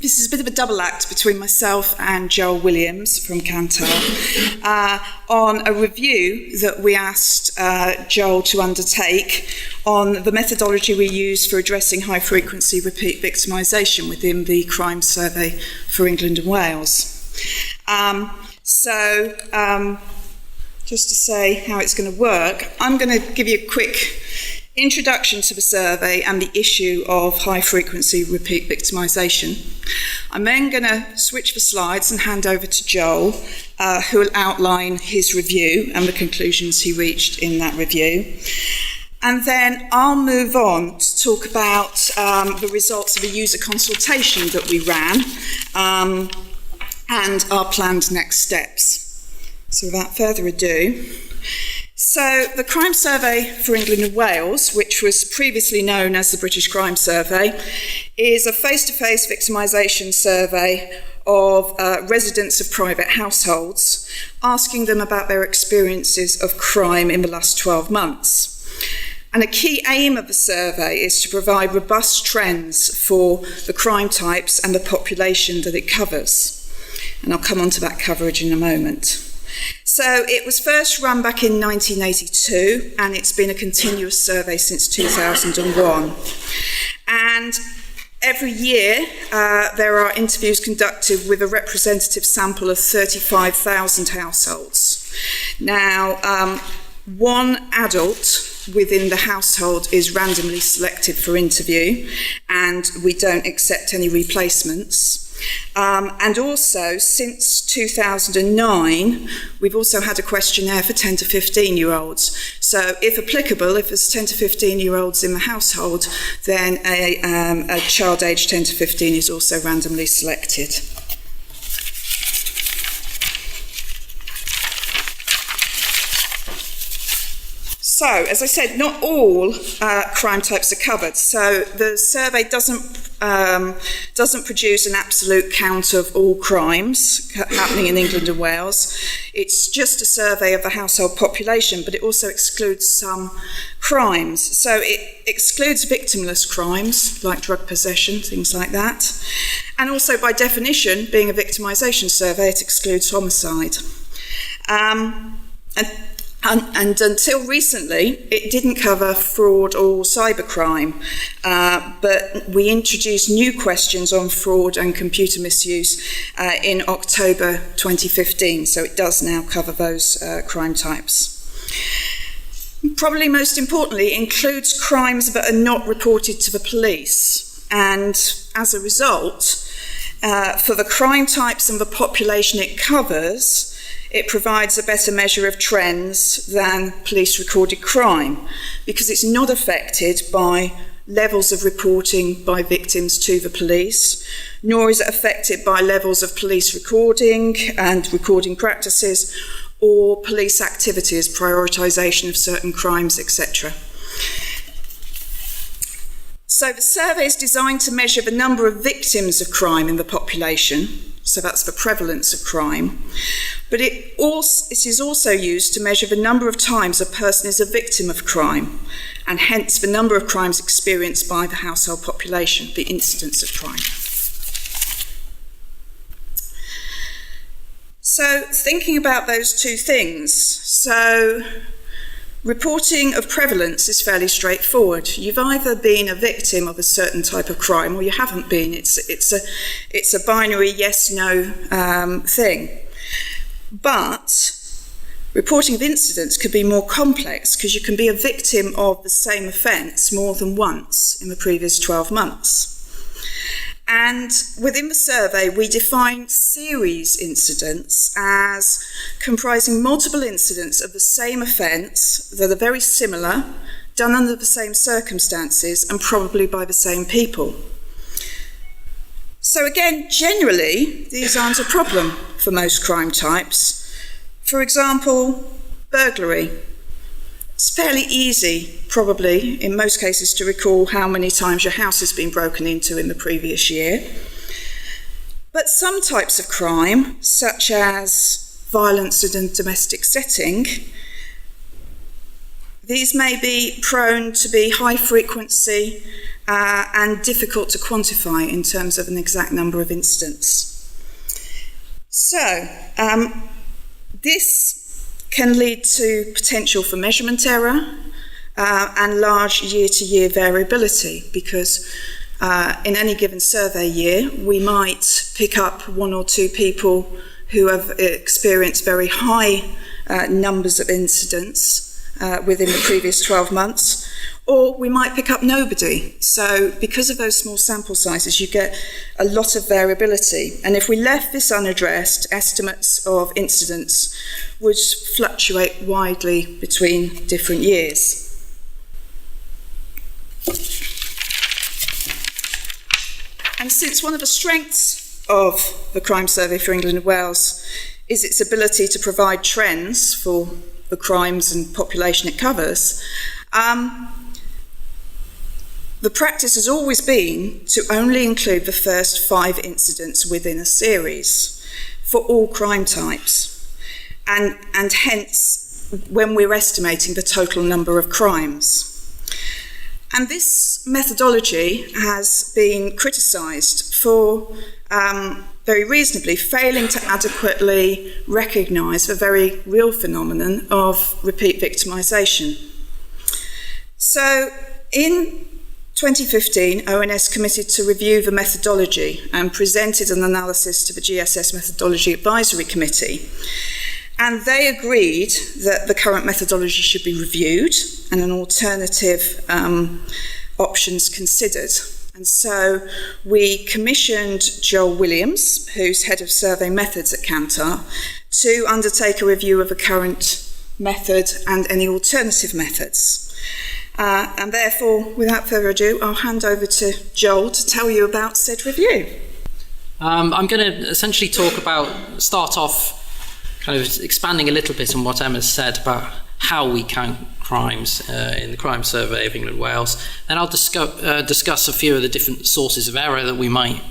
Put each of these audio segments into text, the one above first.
This is a bit of a double act between myself and Joel Williams from Kantar on a review that we asked Joel to undertake on the methodology we use for addressing high-frequency repeat victimisation within the crime survey for England and Wales. Just to say how it's going to work, I'm going to give you a quick introduction to the survey and the issue of high-frequency repeat victimisation. I'm then going to switch the slides and hand over to Joel, who will outline his review and the conclusions he reached in that review. And then I'll move on to talk about the results of a user consultation that we ran and our planned next steps. So without further ado, so the Crime Survey for England and Wales, which was previously known as the British Crime Survey, is a face-to-face victimisation survey of residents of private households, asking them about their experiences of crime in the last 12 months. And a key aim of the survey is to provide robust trends for the crime types and the population that it covers. And I'll come on to that coverage in a moment. So it was first run back in 1982, and it's been a continuous survey since 2001. And every year there are interviews conducted with a representative sample of 35,000 households. Now, one adult within the household is randomly selected for interview, and we don't accept any replacements. And also, since 2009, we've also had a questionnaire for 10 to 15-year-olds. So, if applicable, if there's 10 to 15-year-olds in the household, then a child aged 10 to 15 is also randomly selected. So, as I said, not all crime types are covered. So the survey doesn't produce an absolute count of all crimes happening in England and Wales. It's just a survey of the household population, but it also excludes some crimes. So it excludes victimless crimes, like drug possession, things like that. And also, by definition, being a victimisation survey, it excludes homicide. And until recently, it didn't cover fraud or cybercrime, but we introduced new questions on fraud and computer misuse in October 2015, so it does now cover those crime types. Probably most importantly, it includes crimes that are not reported to the police, and as a result, for the crime types and the population it covers, it provides a better measure of trends than police-recorded crime because it's not affected by levels of reporting by victims to the police, nor is it affected by levels of police recording and recording practices or police activities, prioritisation of certain crimes, etc. So the survey is designed to measure the number of victims of crime in the population, so that's the prevalence of crime, but it is also used to measure the number of times a person is a victim of crime, and hence the number of crimes experienced by the household population, the incidence of crime. So thinking about those two things, so reporting of prevalence is fairly straightforward. You've either been a victim of a certain type of crime or you haven't been. It's a binary yes-no thing. But reporting of incidents could be more complex because you can be a victim of the same offence more than once in the previous 12 months. And within the survey, we define series incidents as comprising multiple incidents of the same offence that are very similar, done under the same circumstances, and probably by the same people. So again, generally, these aren't a problem for most crime types. For example, burglary. It's fairly easy, probably, in most cases, to recall how many times your house has been broken into in the previous year. But some types of crime, such as violence in a domestic setting, these may be prone to be high frequency and difficult to quantify in terms of an exact number of incidents. So, this can lead to potential for measurement error and large year-to-year variability, because in any given survey year, we might pick up one or two people who have experienced very high numbers of incidents within the previous 12 months, or we might pick up nobody. So because of those small sample sizes, you get a lot of variability. And if we left this unaddressed, estimates of incidents would fluctuate widely between different years. And since one of the strengths of the Crime Survey for England and Wales is its ability to provide trends for the crimes and population it covers, the practice has always been to only include the first 5 incidents within a series for all crime types, and hence when we're estimating the total number of crimes. And this methodology has been criticised for very reasonably failing to adequately recognise the very real phenomenon of repeat victimisation. So in 2015, ONS committed to review the methodology and presented an analysis to the GSS Methodology Advisory Committee. And they agreed that the current methodology should be reviewed and an alternative options considered. And so we commissioned Joel Williams, who's head of survey methods at Kantar, to undertake a review of the current method and any alternative methods. And therefore, without further ado, I'll hand over to Joel to tell you about said review. I'm going to essentially start off kind of expanding a little bit on what Emma said about how we count crimes in the Crime Survey of England and Wales. Then I'll discuss a few of the different sources of error that we might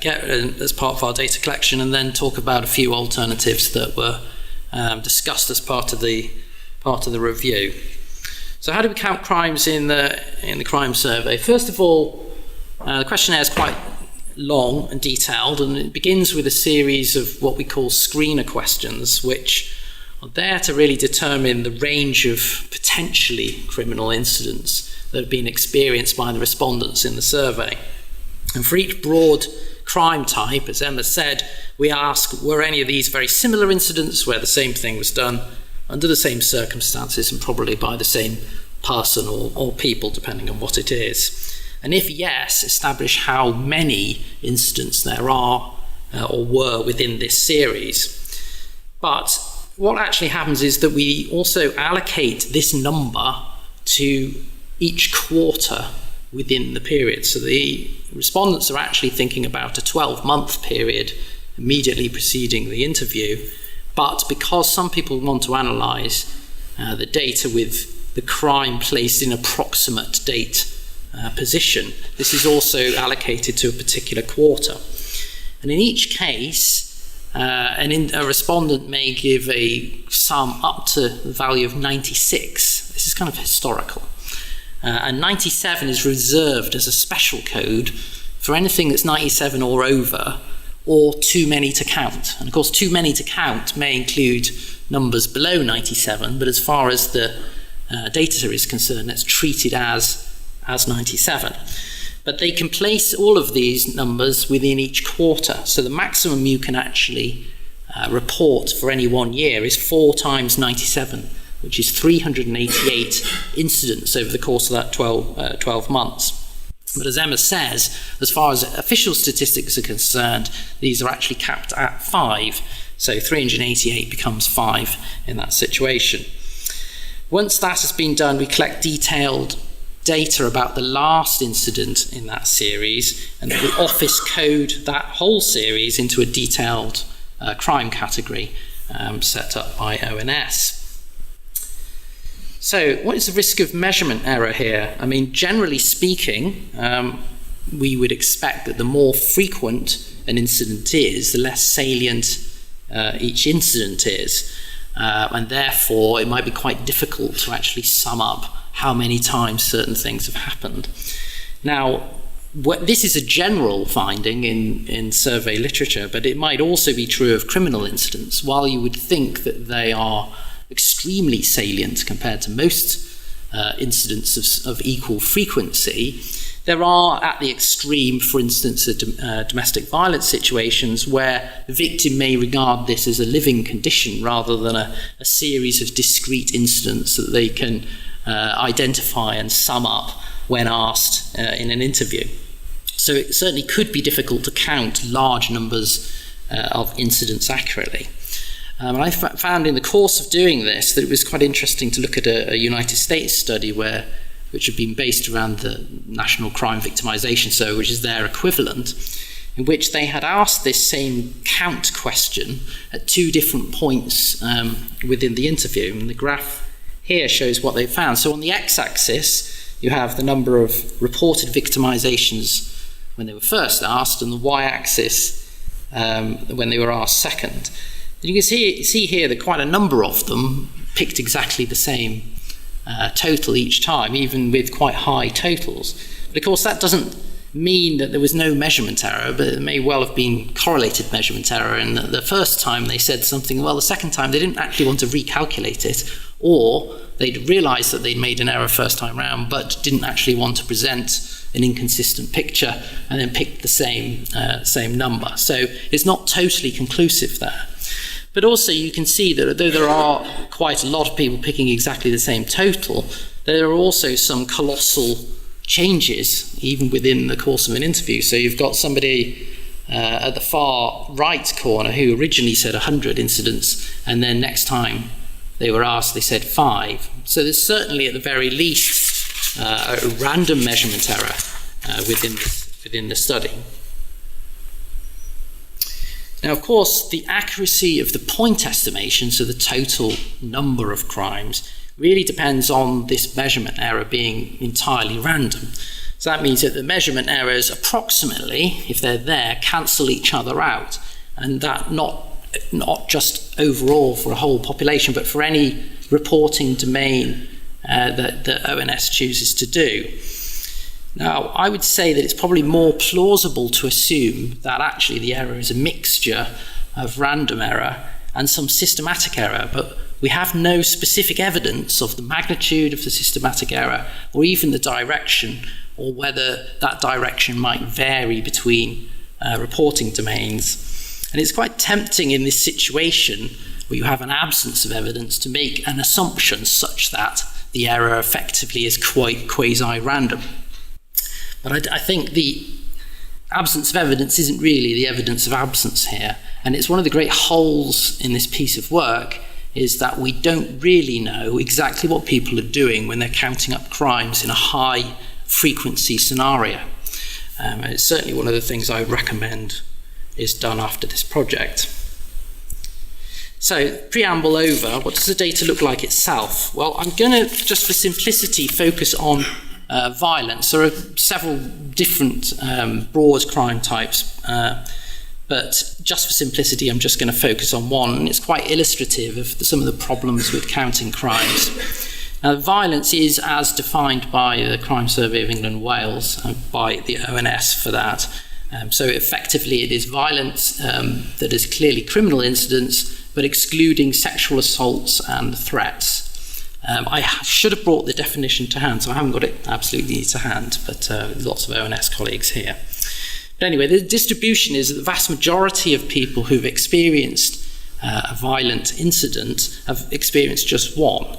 get as part of our data collection, and then talk about a few alternatives that were discussed as part of the review. So how do we count crimes in the Crime Survey? First of all, the questionnaire is quite long and detailed, and it begins with a series of what we call screener questions, which are there to really determine the range of potentially criminal incidents that have been experienced by the respondents in the survey. And for each broad crime type, as Emma said, we ask, were any of these very similar incidents where the same thing was done under the same circumstances and probably by the same person or people, depending on what it is. And if yes, establish how many incidents there are or were within this series. But what actually happens is that we also allocate this number to each quarter within the period. So the respondents are actually thinking about a 12-month period immediately preceding the interview. But because some people want to analyse the data with the crime placed in approximate date position, this is also allocated to a particular quarter. And in each case, a respondent may give a sum up to the value of 96. This is kind of historical. And 97 is reserved as a special code for anything that's 97 or over, or too many to count. And of course, too many to count may include numbers below 97, but as far as the data is concerned, it's treated as 97. But they can place all of these numbers within each quarter. So the maximum you can actually report for any 1 year is 4 times 97, which is 388 incidents over the course of that 12 months. But as Emma says, as far as official statistics are concerned, these are actually capped at 5. So 388 becomes 5 in that situation. Once that has been done, we collect detailed data about the last incident in that series, and we office code that whole series into a detailed crime category set up by ONS. So what is the risk of measurement error here? I mean, generally speaking, we would expect that the more frequent an incident is, the less salient each incident is. And therefore, it might be quite difficult to actually sum up how many times certain things have happened. Now, this is a general finding in survey literature, but it might also be true of criminal incidents. While you would think that they are extremely salient compared to most incidents of equal frequency, there are, at the extreme, for instance, domestic violence situations where the victim may regard this as a living condition rather than a series of discrete incidents that they can identify and sum up when asked in an interview. So it certainly could be difficult to count large numbers of incidents accurately. And I found in the course of doing this that it was quite interesting to look at a United States study which had been based around the National Crime Victimisation Survey, which is their equivalent, in which they had asked this same count question at 2 different points within the interview. And the graph here shows what they found. So on the x-axis, you have the number of reported victimisations when they were first asked, and the y-axis when they were asked second. And you can see here that quite a number of them picked exactly the same total each time, even with quite high totals. But of course that doesn't mean that there was no measurement error, but it may well have been correlated measurement error. And the first time they said something, well, the second time they didn't actually want to recalculate it, or they'd realised that they'd made an error first time round, but didn't actually want to present an inconsistent picture, and then picked the same number. So it's not totally conclusive there. But also you can see that although there are quite a lot of people picking exactly the same total, there are also some colossal changes even within the course of an interview. So you've got somebody at the far right corner who originally said 100 incidents, and then next time they were asked they said 5. So there's certainly at the very least a random measurement error within the study. Now, of course, the accuracy of the point estimation, so the total number of crimes, really depends on this measurement error being entirely random. So that means that the measurement errors approximately, if they're there, cancel each other out, and that not just overall for a whole population, but for any reporting domain that the ONS chooses to do. Now, I would say that it's probably more plausible to assume that actually the error is a mixture of random error and some systematic error, but we have no specific evidence of the magnitude of the systematic error or even the direction, or whether that direction might vary between reporting domains. And it's quite tempting in this situation where you have an absence of evidence to make an assumption such that the error effectively is quite quasi-random. But I think the absence of evidence isn't really the evidence of absence here. And it's one of the great holes in this piece of work is that we don't really know exactly what people are doing when they're counting up crimes in a high frequency scenario. And it's certainly one of the things I would recommend is done after this project. So, preamble over, what does the data look like itself? Well, I'm going to, just for simplicity, focus on violence. There are several different broad crime types, but just for simplicity, I'm just going to focus on one, and it's quite illustrative of some of the problems with counting crimes. Now, violence is as defined by the Crime Survey of England and Wales, by the ONS for that. So effectively, it is violence that is clearly criminal incidents, but excluding sexual assaults and threats. I should have brought the definition to hand, so I haven't got it absolutely to hand, but lots of ONS colleagues here. But anyway, the distribution is that the vast majority of people who've experienced a violent incident have experienced just one,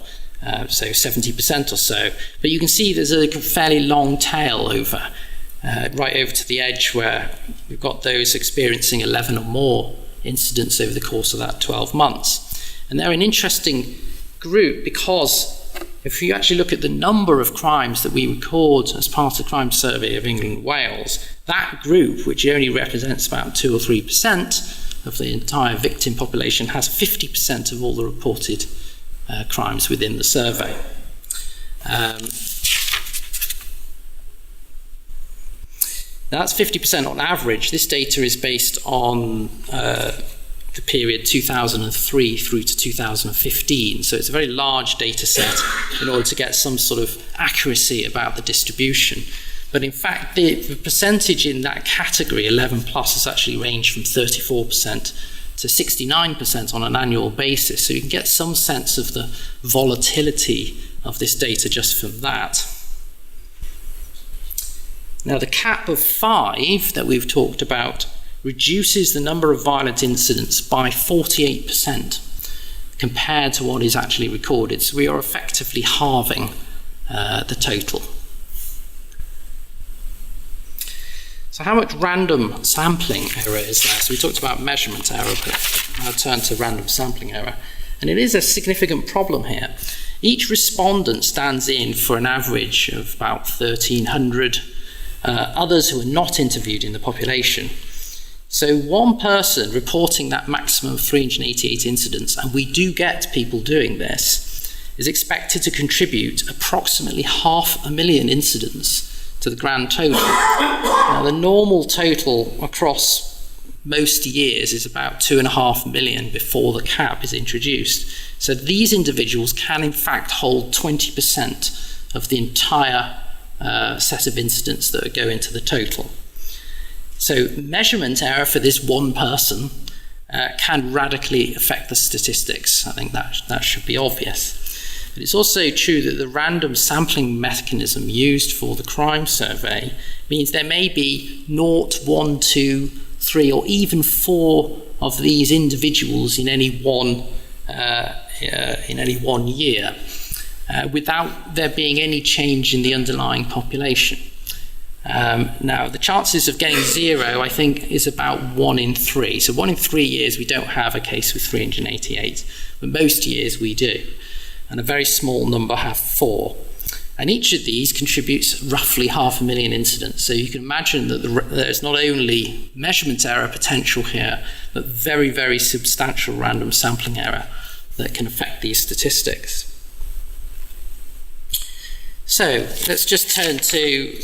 so 70% or so. But you can see there's a fairly long tail over, right over to the edge, where we've got those experiencing 11 or more incidents over the course of that 12 months. And they're an interesting group because if you actually look at the number of crimes that we record as part of the Crime Survey of England and Wales, that group, which only represents about 2 or 3% of the entire victim population, has 50% of all the reported crimes within the survey. Now that's 50% on average. This data is based on the period 2003 through to 2015. So it's a very large data set in order to get some sort of accuracy about the distribution. But in fact, the percentage in that category, 11 plus, has actually ranged from 34% to 69% on an annual basis. So you can get some sense of the volatility of this data just from that. Now, the cap of 5 that we've talked about reduces the number of violent incidents by 48% compared to what is actually recorded. So we are effectively halving the total. So how much random sampling error is there? So we talked about measurement error, but I'll turn to random sampling error. And it is a significant problem here. Each respondent stands in for an average of about 1,300 others who are not interviewed in the population. So one person reporting that maximum of 388 incidents, and we do get people doing this, is expected to contribute approximately 500,000 incidents to the grand total. Now, the normal total across most years is about 2.5 million before the cap is introduced. So these individuals can in fact hold 20% of the entire set of incidents that go into the total. So measurement error for this one person can radically affect the statistics. I think that should be obvious. But it's also true that the random sampling mechanism used for the crime survey means there may be 0, 1, 2, 3, or even 4 of these individuals in any one year, without there being any change in the underlying population. Now, the chances of getting 0, I think, is about 1 in 3. So 1 in 3 years we don't have a case with 388, but most years we do. And a very small number have 4. And each of these contributes roughly 500,000 incidents. So you can imagine that there's not only measurement error potential here, but very, very substantial random sampling error that can affect these statistics. So let's just turn to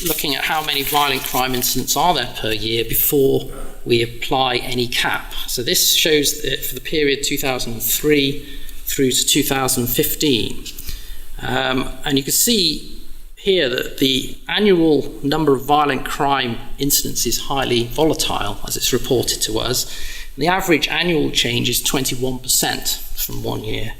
looking at how many violent crime incidents are there per year before we apply any cap. So this shows that for the period 2003 through to 2015. And you can see here that the annual number of violent crime incidents is highly volatile, as it's reported to us. The average annual change is 21% from one year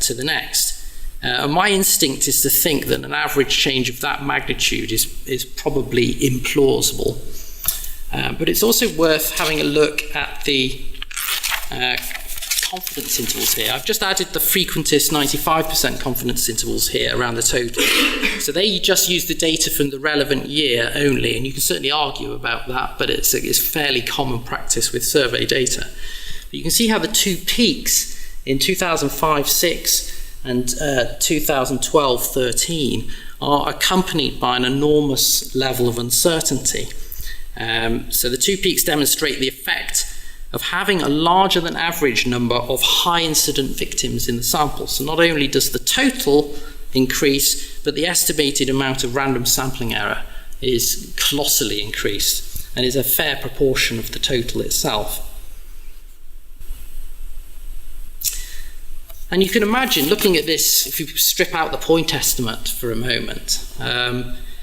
to the next. My instinct is to think that an average change of that magnitude is probably implausible. But it's also worth having a look at the confidence intervals here. I've just added the frequentist 95% confidence intervals here around the total. So they just use the data from the relevant year only, and you can certainly argue about that, but it's fairly common practice with survey data. But you can see how the 2 peaks in 2005-06 and 2012-13 are accompanied by an enormous level of uncertainty. So the 2 peaks demonstrate the effect of having a larger than average number of high incident victims in the sample. So not only does the total increase, but the estimated amount of random sampling error is colossally increased and is a fair proportion of the total itself. And you can imagine, looking at this, if you strip out the point estimate for a moment,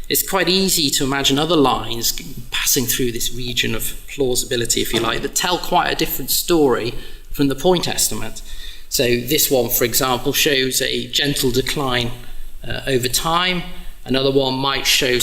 it's quite easy to imagine other lines passing through this region of plausibility, if you like, that tell quite a different story from the point estimate. So this one, for example, shows a gentle decline over time. Another one might show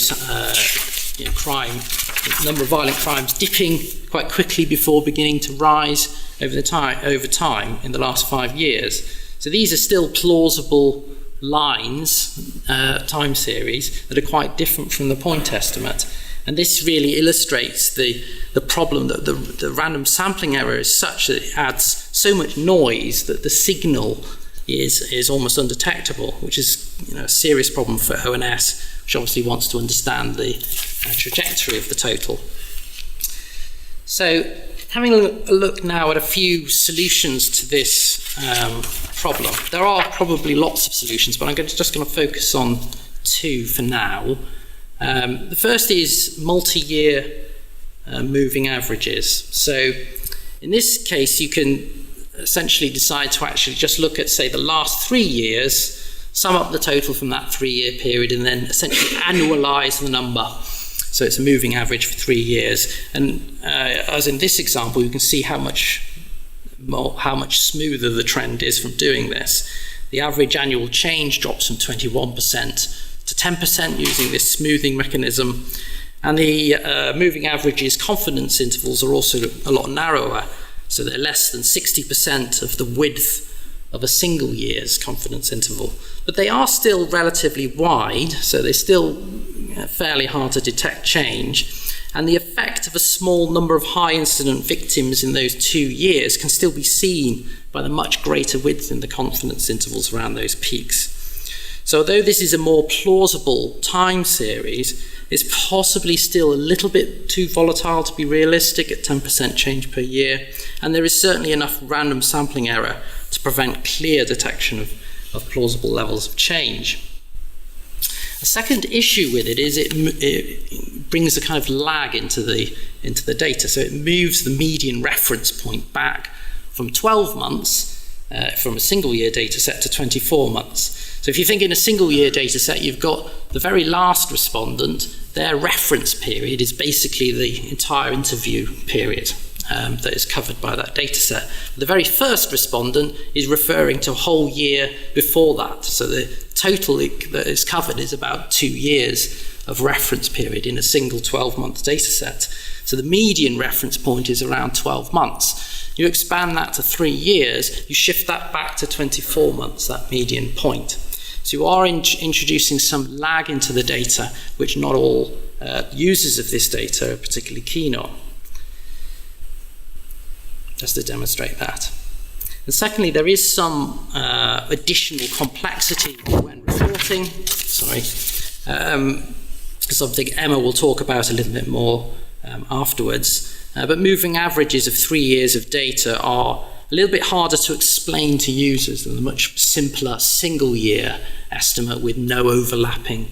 crime, the number of violent crimes dipping quite quickly before beginning to rise over time in the last 5 years. So these are still plausible lines, time series, that are quite different from the point estimate. And this really illustrates the problem that the random sampling error is such that it adds so much noise that the signal is almost undetectable, which is a serious problem for ONS, which obviously wants to understand the trajectory of the total. So having a look now at a few solutions to this problem. There are probably lots of solutions, but I'm just going to focus on 2 for now. The first is multi-year moving averages. So in this case, you can essentially decide to actually just look at, say, the last 3 years sum up the total from that 3-year period, and then essentially annualize the number. So it's a moving average for 3 years. And as in this example, you can see how much smoother the trend is from doing this. The average annual change drops from 21% to 10% using this smoothing mechanism. And the moving averages confidence intervals are also a lot narrower. So they're less than 60% of the width of a single year's confidence interval. But they are still relatively wide, so they're still fairly hard to detect change. And the effect of a small number of high incident victims in those 2 years can still be seen by the much greater width in the confidence intervals around those peaks. So although this is a more plausible time series, it's possibly still a little bit too volatile to be realistic at 10% change per year, and there is certainly enough random sampling error to prevent clear detection of plausible levels of change. The second issue with it is it brings a kind of lag into the data. So it moves the median reference point back from 12 months from a single year data set to 24 months. So if you think in a single year data set, you've got the very last respondent, their reference period is basically the entire interview period that is covered by that data set. The very first respondent is referring to a whole year before that. So the total that is covered is about 2 years of reference period in a single 12-month data set. So the median reference point is around 12 months. You expand that to 3 years, you shift that back to 24 months, that median point. So you are introducing some lag into the data, which not all users of this data are particularly keen on. Just to demonstrate that. And secondly, there is some additional complexity when reporting. Something Emma will talk about a little bit more afterwards. But moving averages of 3 years of data are a little bit harder to explain to users than the much simpler single year estimate with no overlapping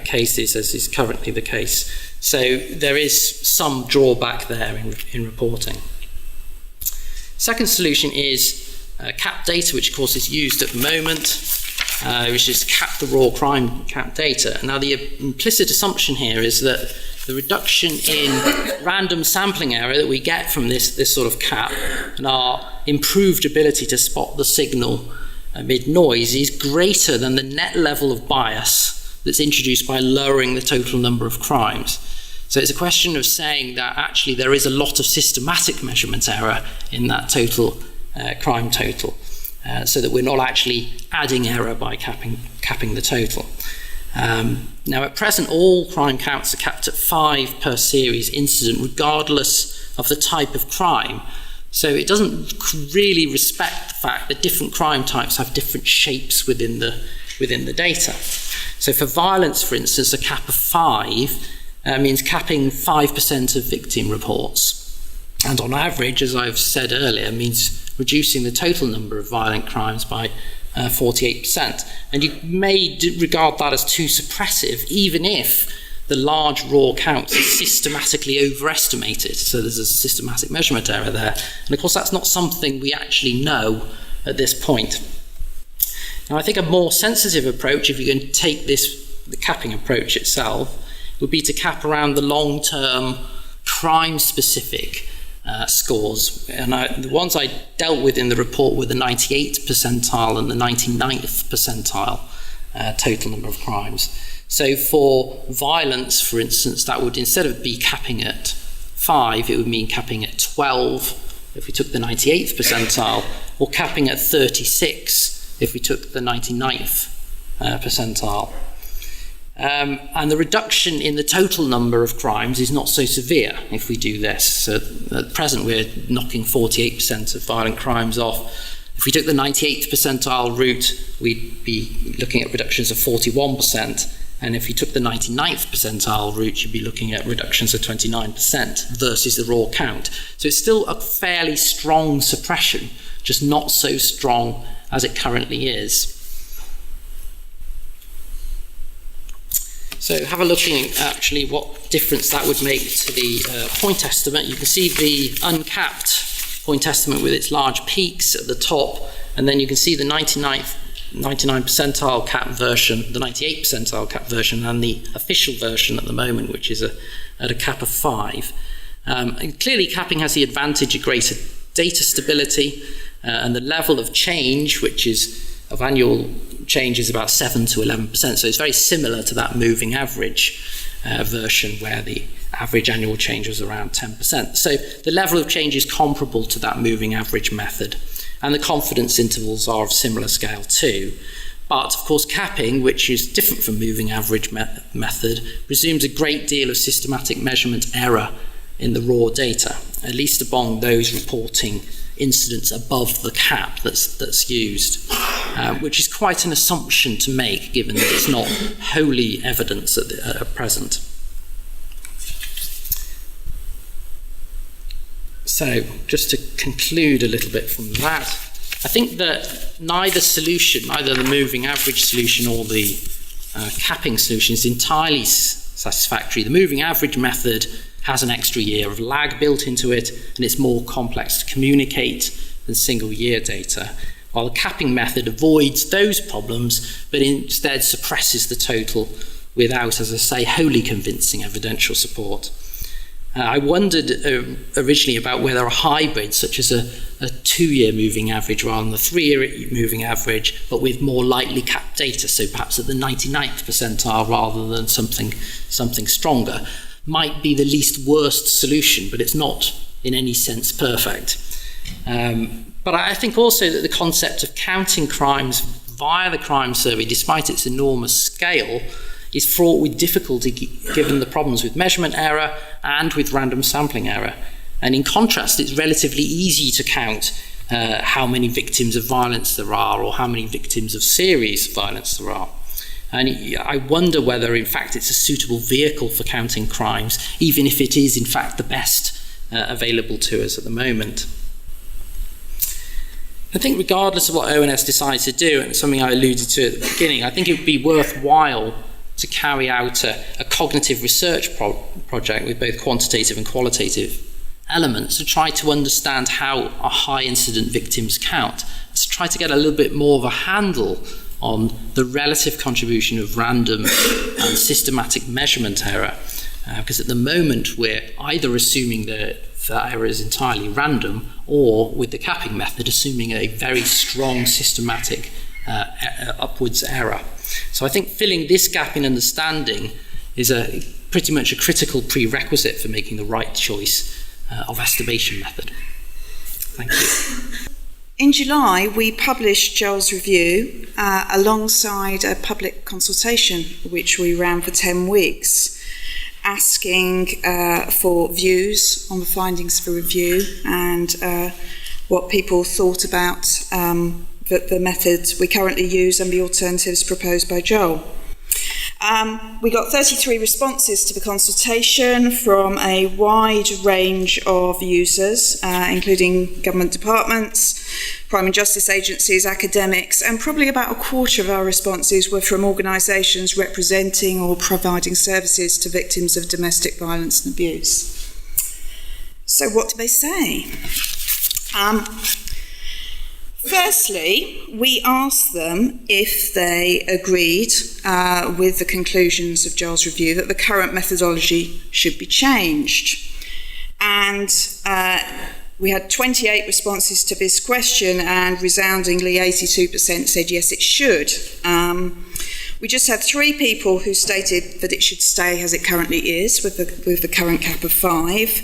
cases, as is currently the case. So there is some drawback there in reporting. Second solution is cap data, which of course is used at the moment, which is cap the raw crime cap data. Now the implicit assumption here is that the reduction in random sampling error that we get from this sort of cap and our improved ability to spot the signal amid noise is greater than the net level of bias that's introduced by lowering the total number of crimes. So it's a question of saying that actually there is a lot of systematic measurement error in that total crime total, so that we're not actually adding error by capping the total. Now at present all crime counts are capped at 5 per series incident regardless of the type of crime. So it doesn't really respect the fact that different crime types have different shapes within the data. So for violence, for instance, a cap of 5 means capping 5% of victim reports. And on average, as I've said earlier, means reducing the total number of violent crimes by 48%. And you may regard that as too suppressive, even if the large raw counts are systematically overestimated. So there's a systematic measurement error there. And of course, that's not something we actually know at this point. Now, I think a more sensitive approach, if you can take the capping approach itself, would be to cap around the long-term crime-specific scores. And the ones I dealt with in the report were the 98th percentile and the 99th percentile total number of crimes. So for violence, for instance, that would, instead of be capping at 5, it would mean capping at 12 if we took the 98th percentile, or capping at 36 if we took the 99th percentile. And the reduction in the total number of crimes is not so severe if we do this. So at present we're knocking 48% of violent crimes off. If we took the 98th percentile route, we'd be looking at reductions of 41%. And if you took the 99th percentile route, you'd be looking at reductions of 29% versus the raw count. So it's still a fairly strong suppression, just not so strong as it currently is. So have a look at actually what difference that would make to the point estimate. You can see the uncapped point estimate with its large peaks at the top, and then you can see the 99th 99 percentile cap version, the 98 percentile cap version, and the official version at the moment, which is at a cap of 5. And clearly, capping has the advantage of greater data stability, and the level of change, which is of annual change, is about 7 to 11%. So it's very similar to that moving average version, where the average annual change was around 10%. So the level of change is comparable to that moving average method, and the confidence intervals are of similar scale too. But of course, capping, which is different from moving average method, presumes a great deal of systematic measurement error in the raw data, at least among those reporting incidents above the cap that's used, which is quite an assumption to make, given that it's not wholly evidence at present. So, just to conclude a little bit from that, I think that neither solution, neither the moving average solution or the capping solution, is entirely satisfactory. The moving average method has an extra year of lag built into it, and it's more complex to communicate than single-year data, while the capping method avoids those problems, but instead suppresses the total without, as I say, wholly convincing evidential support. I wondered originally about whether a hybrid, such as a 2-year moving average rather than a 3-year moving average, but with more lightly capped data, so perhaps at the 99th percentile rather than something stronger, might be the least worst solution, but it's not in any sense perfect. But I think also that the concept of counting crimes via the crime survey, despite its enormous scale, is fraught with difficulty given the problems with measurement error and with random sampling error. And in contrast, it's relatively easy to count how many victims of violence there are, or how many victims of serious violence there are. And I wonder whether, in fact, it's a suitable vehicle for counting crimes, even if it is, in fact, the best available to us at the moment. I think regardless of what ONS decides to do, and it's something I alluded to at the beginning, I think it would be worthwhile to carry out a cognitive research project with both quantitative and qualitative elements to try to understand how our high incident victims count, to try to get a little bit more of a handle on the relative contribution of random and systematic measurement error, because at the moment we're either assuming that the error is entirely random, or with the capping method assuming a very strong systematic upwards error. So I think filling this gap in understanding is pretty much a critical prerequisite for making the right choice of estimation method. Thank you. In July, we published Joel's review alongside a public consultation, which we ran for 10 weeks, asking for views on the findings of the review and what people thought about the methods we currently use and the alternatives proposed by Joel. We got 33 responses to the consultation from a wide range of users, including government departments, crime and justice agencies, academics, and probably about a quarter of our responses were from organisations representing or providing services to victims of domestic violence and abuse. So what do they say? Firstly, we asked them if they agreed with the conclusions of Joel's review that the current methodology should be changed. And we had 28 responses to this question, and resoundingly 82% said yes, it should. We just had 3 people who stated that it should stay as it currently is with the current cap of 5.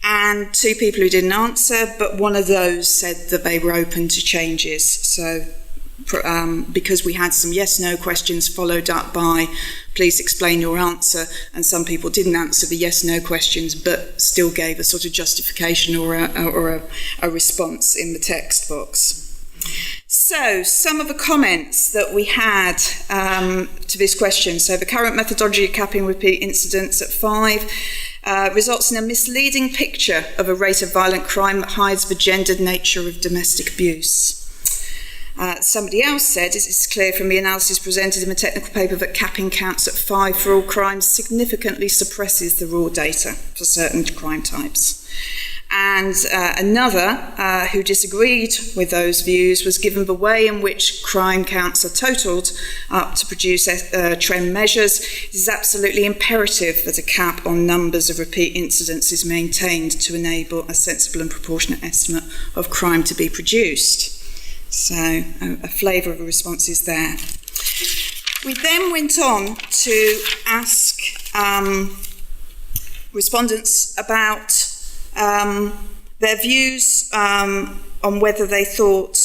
And 2 people who didn't answer, but one of those said that they were open to changes. So because we had some yes-no questions followed up by please explain your answer, and some people didn't answer the yes-no questions but still gave a sort of justification or a response in the text box. So some of the comments that we had to this question. So the current methodology of capping repeat incidents at 5 results in a misleading picture of a rate of violent crime that hides the gendered nature of domestic abuse. Somebody else said, it's clear from the analysis presented in the technical paper that capping counts at 5 for all crimes significantly suppresses the raw data for certain crime types. And another who disagreed with those views was given the way in which crime counts are totalled up to produce trend measures. It is absolutely imperative that a cap on numbers of repeat incidents is maintained to enable a sensible and proportionate estimate of crime to be produced. So a flavour of the responses there. We then went on to ask respondents about their views on whether they thought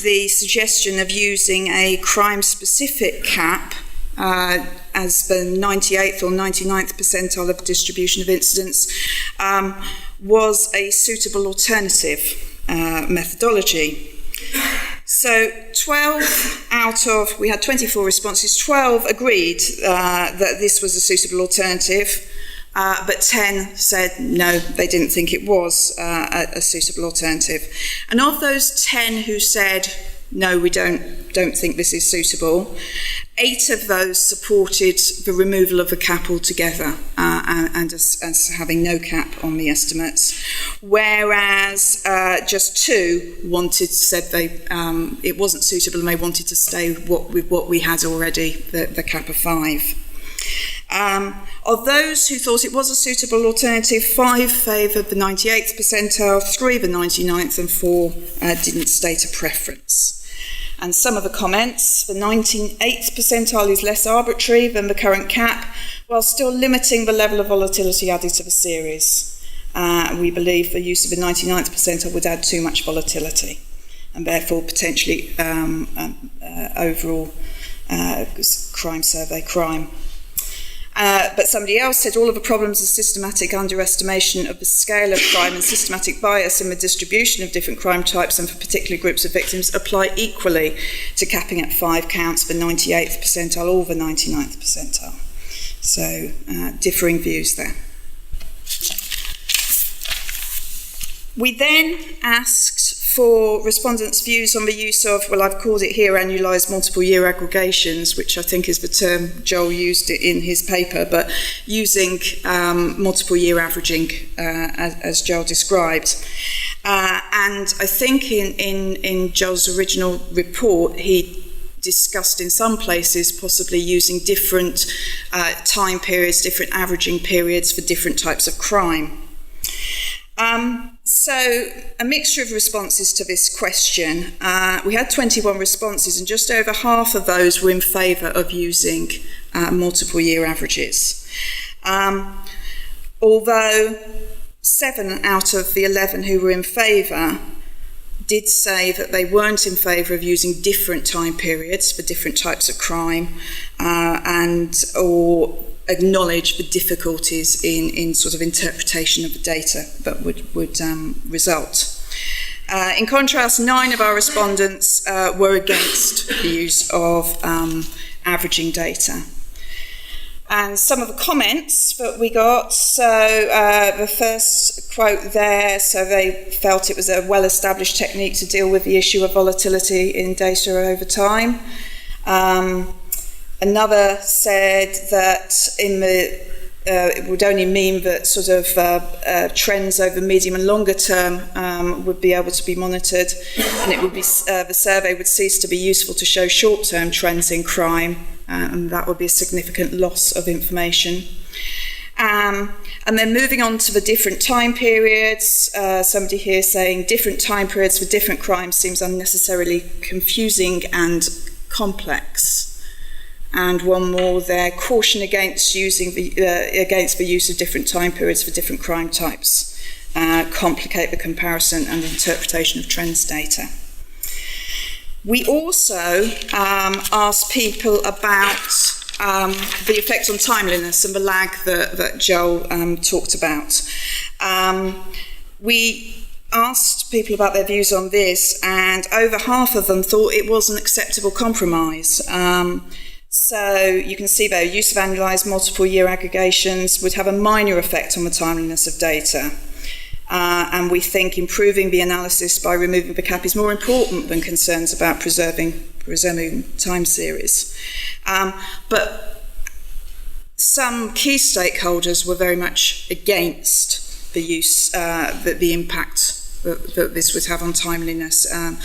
the suggestion of using a crime-specific cap as the 98th or 99th percentile of distribution of incidents was a suitable alternative methodology. So 12 out of, we had 24 responses, 12 agreed that this was a suitable alternative. But 10 said no, they didn't think it was a suitable alternative. And of those 10 who said no, we don't think this is suitable, 8 of those supported the removal of the cap altogether and as having no cap on the estimates, whereas just 2 said it wasn't suitable and they wanted to stay with what we had already, the cap of 5. Of those who thought it was a suitable alternative, 5 favoured the 98th percentile, 3 the 99th, and 4 didn't state a preference. And some of the comments, the 98th percentile is less arbitrary than the current cap, while still limiting the level of volatility added to the series. We believe the use of the 99th percentile would add too much volatility, and therefore potentially overall crime survey crime. But somebody else said all of the problems of systematic underestimation of the scale of crime and systematic bias in the distribution of different crime types and for particular groups of victims apply equally to capping at 5 counts for 98th percentile or the 99th percentile. So differing views there. We then asked for respondents' views on the use of, well, I've called it here annualised multiple year aggregations, which I think is the term Joel used it in his paper, but using multiple year averaging as Joel described. And I think in Joel's original report, he discussed in some places possibly using different time periods, different averaging periods for different types of crime. So a mixture of responses to this question. We had 21 responses and just over half of those were in favour of using multiple year averages. Although 7 out of the 11 who were in favour did say that they weren't in favour of using different time periods for different types of crime or acknowledge the difficulties in sort of interpretation of the data that would result. In contrast, 9 of our respondents were against the use of averaging data. And some of the comments that we got, so the first quote there, so they felt it was a well-established technique to deal with the issue of volatility in data over time. Another said that it would only mean that sort of trends over medium and longer term would be able to be monitored, and it would be the survey would cease to be useful to show short-term trends in crime, and that would be a significant loss of information. And then moving on to the different time periods, somebody here saying different time periods for different crimes seems unnecessarily confusing and complex. And one more there, caution against using against the use of different time periods for different crime types, complicate the comparison and interpretation of trends data. We also asked people about the effect on timeliness and the lag that Joel talked about. We asked people about their views on this, and over half of them thought it was an acceptable compromise. So you can see there, use of annualised multiple year aggregations would have a minor effect on the timeliness of data. And we think improving the analysis by removing the cap is more important than concerns about preserving time series. But some key stakeholders were very much against the use, the impact that this would have on timeliness, and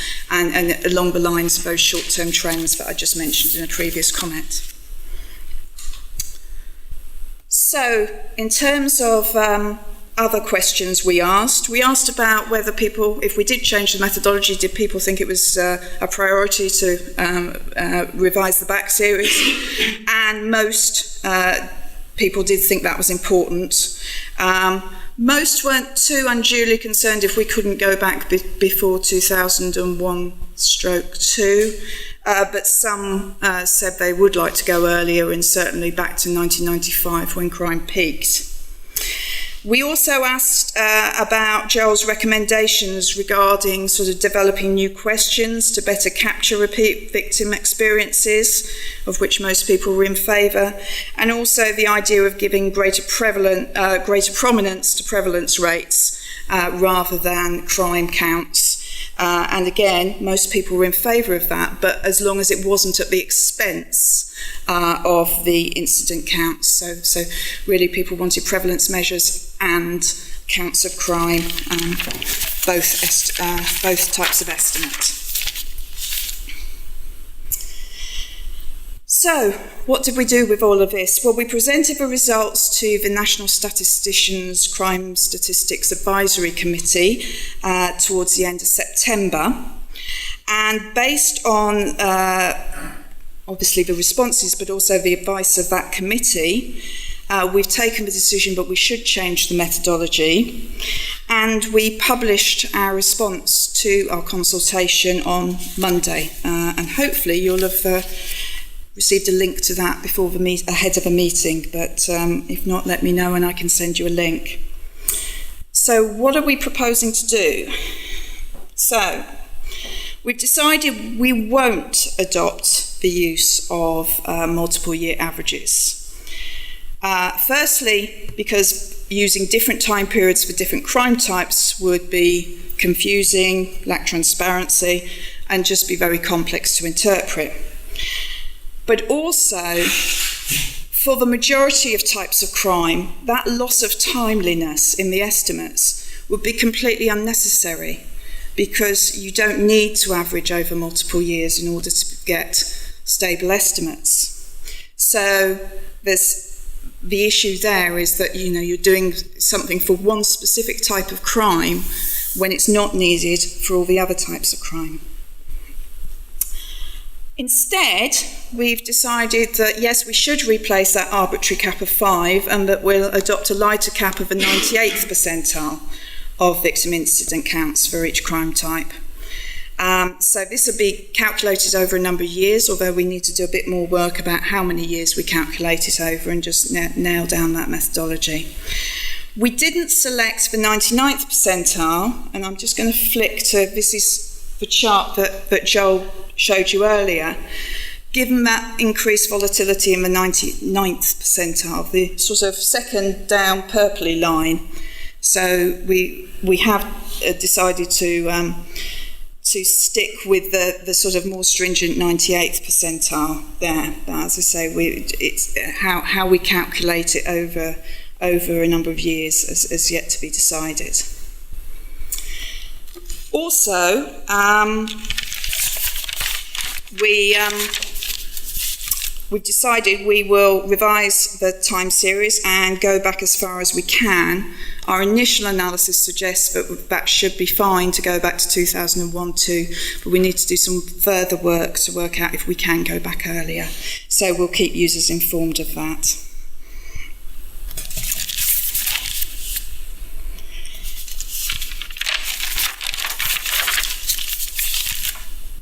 along the lines of those short-term trends that I just mentioned in a previous comment. So, in terms of other questions we asked about whether people, if we did change the methodology, did people think it was a priority to revise the back series? And most people did think that was important. Most weren't too unduly concerned if we couldn't go back before 2001/2, but some said they would like to go earlier, and certainly back to 1995 when crime peaked. We also asked about Joel's recommendations regarding sort of developing new questions to better capture repeat victim experiences, of which most people were in favour, and also the idea of giving greater prominence to prevalence rates rather than crime counts. And again, most people were in favour of that, but as long as it wasn't at the expense of the incident counts. So really people wanted prevalence measures and counts of crime, both types of estimate. So, what did we do with all of this? Well, we presented the results to the National Statisticians' Crime Statistics Advisory Committee towards the end of September. And based on, obviously, the responses, but also the advice of that committee, we've taken the decision that we should change the methodology. And we published our response to our consultation on Monday. And hopefully you'll have received a link to that before ahead of a meeting, but if not, let me know and I can send you a link. So what are we proposing to do? So we've decided we won't adopt the use of multiple year averages. Firstly, because using different time periods for different crime types would be confusing, lack transparency, and just be very complex to interpret. But also, for the majority of types of crime, that loss of timeliness in the estimates would be completely unnecessary, because you don't need to average over multiple years in order to get stable estimates. So the issue there is that you're doing something for one specific type of crime when it's not needed for all the other types of crime. Instead, we've decided that, yes, we should replace that arbitrary cap of 5 and that we'll adopt a lighter cap of the 98th percentile of victim incident counts for each crime type. So this will be calculated over a number of years, although we need to do a bit more work about how many years we calculate it over and just nail down that methodology. We didn't select the 99th percentile, and I'm just going to flick to, this is the chart that Joel showed you earlier. Given that increased volatility in the 99th percentile, the sort of second down purpley line, so we have decided to stick with the sort of more stringent 98th percentile there. But as I say, it's how we calculate it over a number of years is yet to be decided. Also, we've decided we will revise the time series and go back as far as we can. Our initial analysis suggests that should be fine to go back to 2001-2, but we need to do some further work to work out if we can go back earlier. So we'll keep users informed of that.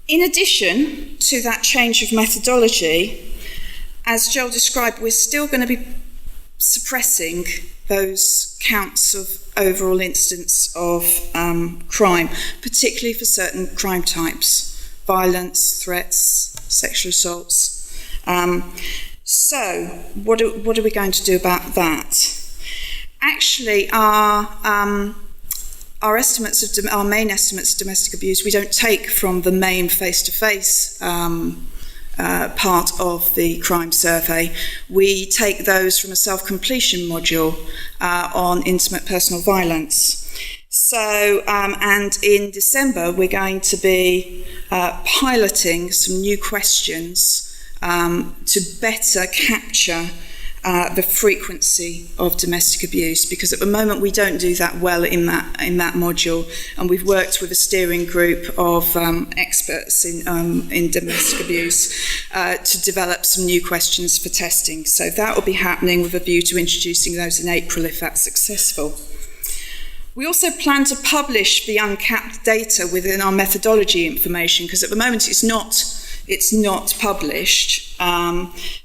In addition to that change of methodology, as Joel described, we're still going to be suppressing those counts of overall incidents of crime, particularly for certain crime types, violence, threats, sexual assaults. So what are we going to do about that? Actually, our estimates of our main estimates of domestic abuse, we don't take from the main face-to-face part of the crime survey. We take those from a self-completion module on intimate personal violence. So, and in December, we're going to be piloting some new questions to better capture the frequency of domestic abuse, because at the moment we don't do that well in that module, and we've worked with a steering group of experts in domestic abuse to develop some new questions for testing. So that will be happening with a view to introducing those in April if that's successful. We also plan to publish the uncapped data within our methodology information, because at the moment it's not published.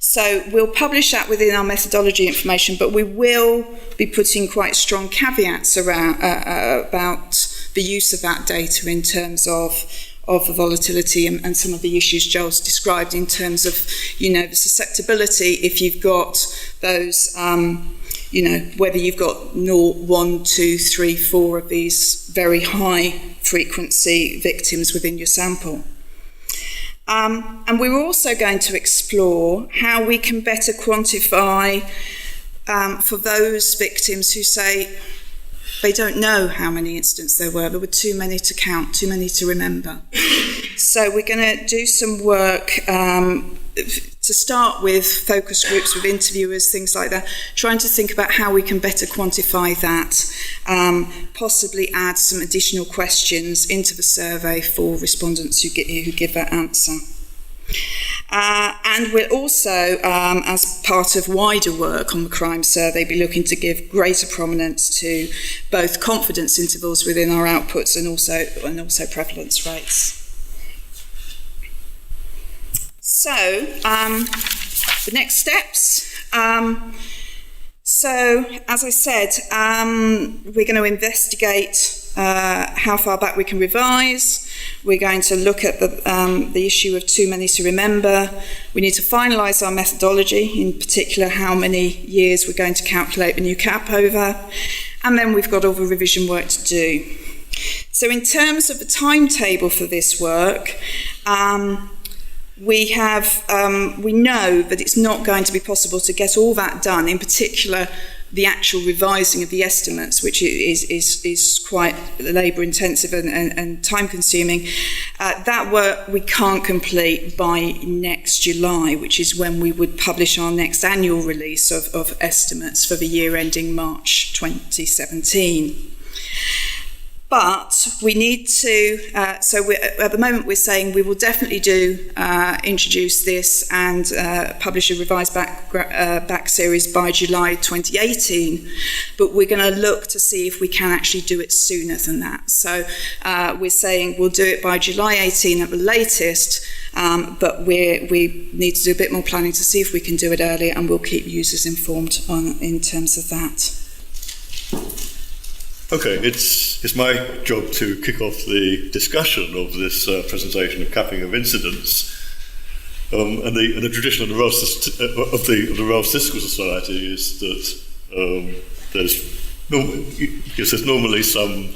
So we'll publish that within our methodology information, but we will be putting quite strong caveats around about the use of that data in terms of the volatility and some of the issues Joel's described in terms of, the susceptibility if you've got those, whether you've got 0, 1, 2, 3, 4 of these very high frequency victims within your sample. And we're also going to explore how we can better quantify for those victims who say they don't know how many incidents there were too many to count, too many to remember. So we're going to do some work to start with focus groups, with interviewers, things like that, trying to think about how we can better quantify that, possibly add some additional questions into the survey for respondents who give that answer. And we'll also, as part of wider work on the crime survey, be looking to give greater prominence to both confidence intervals within our outputs and also prevalence rates. So, the next steps. So, as I said, we're going to investigate how far back we can revise. We're going to look at the issue of too many to remember. We need to finalise our methodology, in particular how many years we're going to calculate the new cap over. And then we've got all the revision work to do. So in terms of the timetable for this work, we know that it's not going to be possible to get all that done, in particular the actual revising of the estimates, which is quite labour intensive and time consuming. That work we can't complete by next July, which is when we would publish our next annual release of estimates for the year ending March 2017. But we need to, at the moment we're saying we will definitely introduce this and publish a revised back series by July 2018, but we're going to look to see if we can actually do it sooner than that. So we're saying we'll do it by July 18 at the latest, but we need to do a bit more planning to see if we can do it earlier, and we'll keep users informed in terms of that. Okay, it's my job to kick off the discussion of this presentation of capping of incidents. And the tradition of the Royal Statistical Society is that there's normally some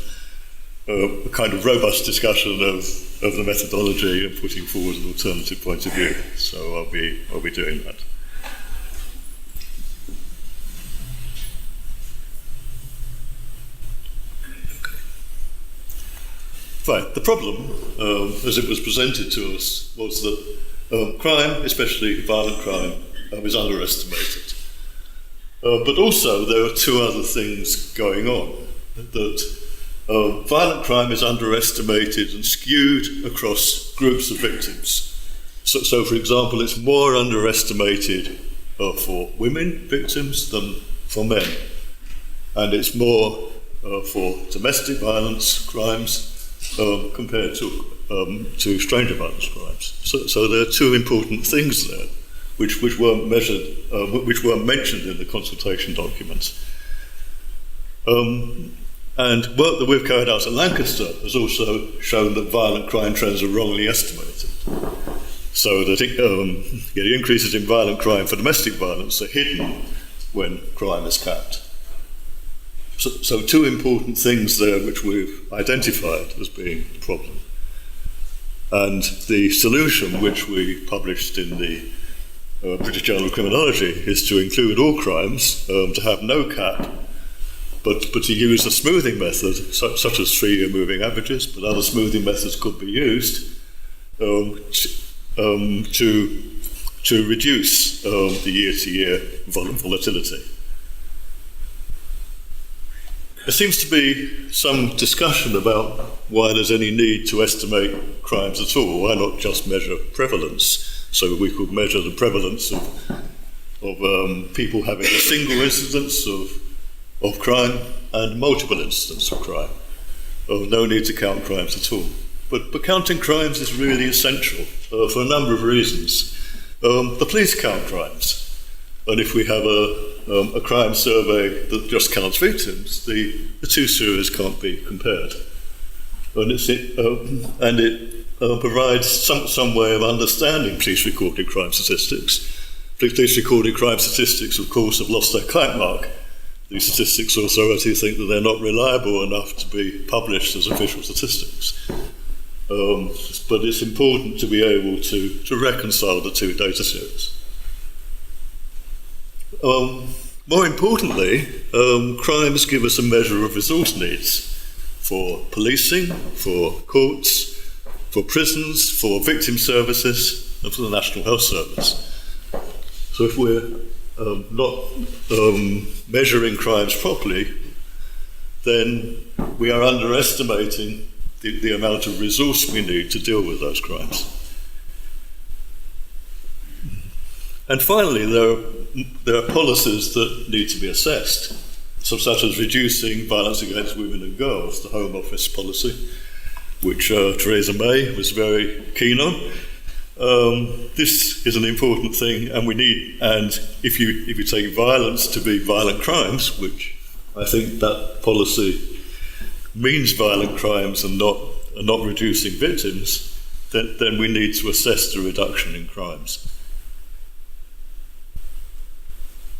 kind of robust discussion of the methodology and putting forward an alternative point of view. So I'll be doing that. Right, the problem, as it was presented to us, was that crime, especially violent crime, is underestimated. But also there are two other things going on. That violent crime is underestimated and skewed across groups of victims. So for example, it's more underestimated for women victims than for men. And it's more for domestic violence crimes compared to stranger violence crimes. So there are two important things there, which weren't measured, which weren't mentioned in the consultation documents. And work that we've carried out at Lancaster has also shown that violent crime trends are wrongly estimated. So that the increases in violent crime for domestic violence are hidden when crime is capped. So two important things there which we've identified as being the problem. And the solution, which we published in the British Journal of Criminology, is to include all crimes, to have no cap, but to use a smoothing method, such as 3-year moving averages, but other smoothing methods could be used to reduce the year-to-year volatility. There seems to be some discussion about why there's any need to estimate crimes at all. Why not just measure prevalence? So we could measure the prevalence of people having a single incidence of crime and multiple incidents of crime. No need to count crimes at all. But counting crimes is really essential for a number of reasons. The police count crimes. And if we have a crime survey that just counts victims, the two series can't be compared. And it provides some way of understanding police-recorded crime statistics. Police-recorded crime statistics, of course, have lost their clank mark. The statistics authority think that they're not reliable enough to be published as official statistics. But it's important to be able to reconcile the two data series. More importantly, crimes give us a measure of resource needs for policing, for courts, for prisons, for victim services, and for the National Health Service. So if we're not measuring crimes properly, then we are underestimating the amount of resource we need to deal with those crimes. And finally, there are policies that need to be assessed, such as reducing violence against women and girls, the Home Office policy, which Theresa May was very keen on. This is an important thing, and if you take violence to be violent crimes, which I think that policy means violent crimes and not reducing victims, then we need to assess the reduction in crimes.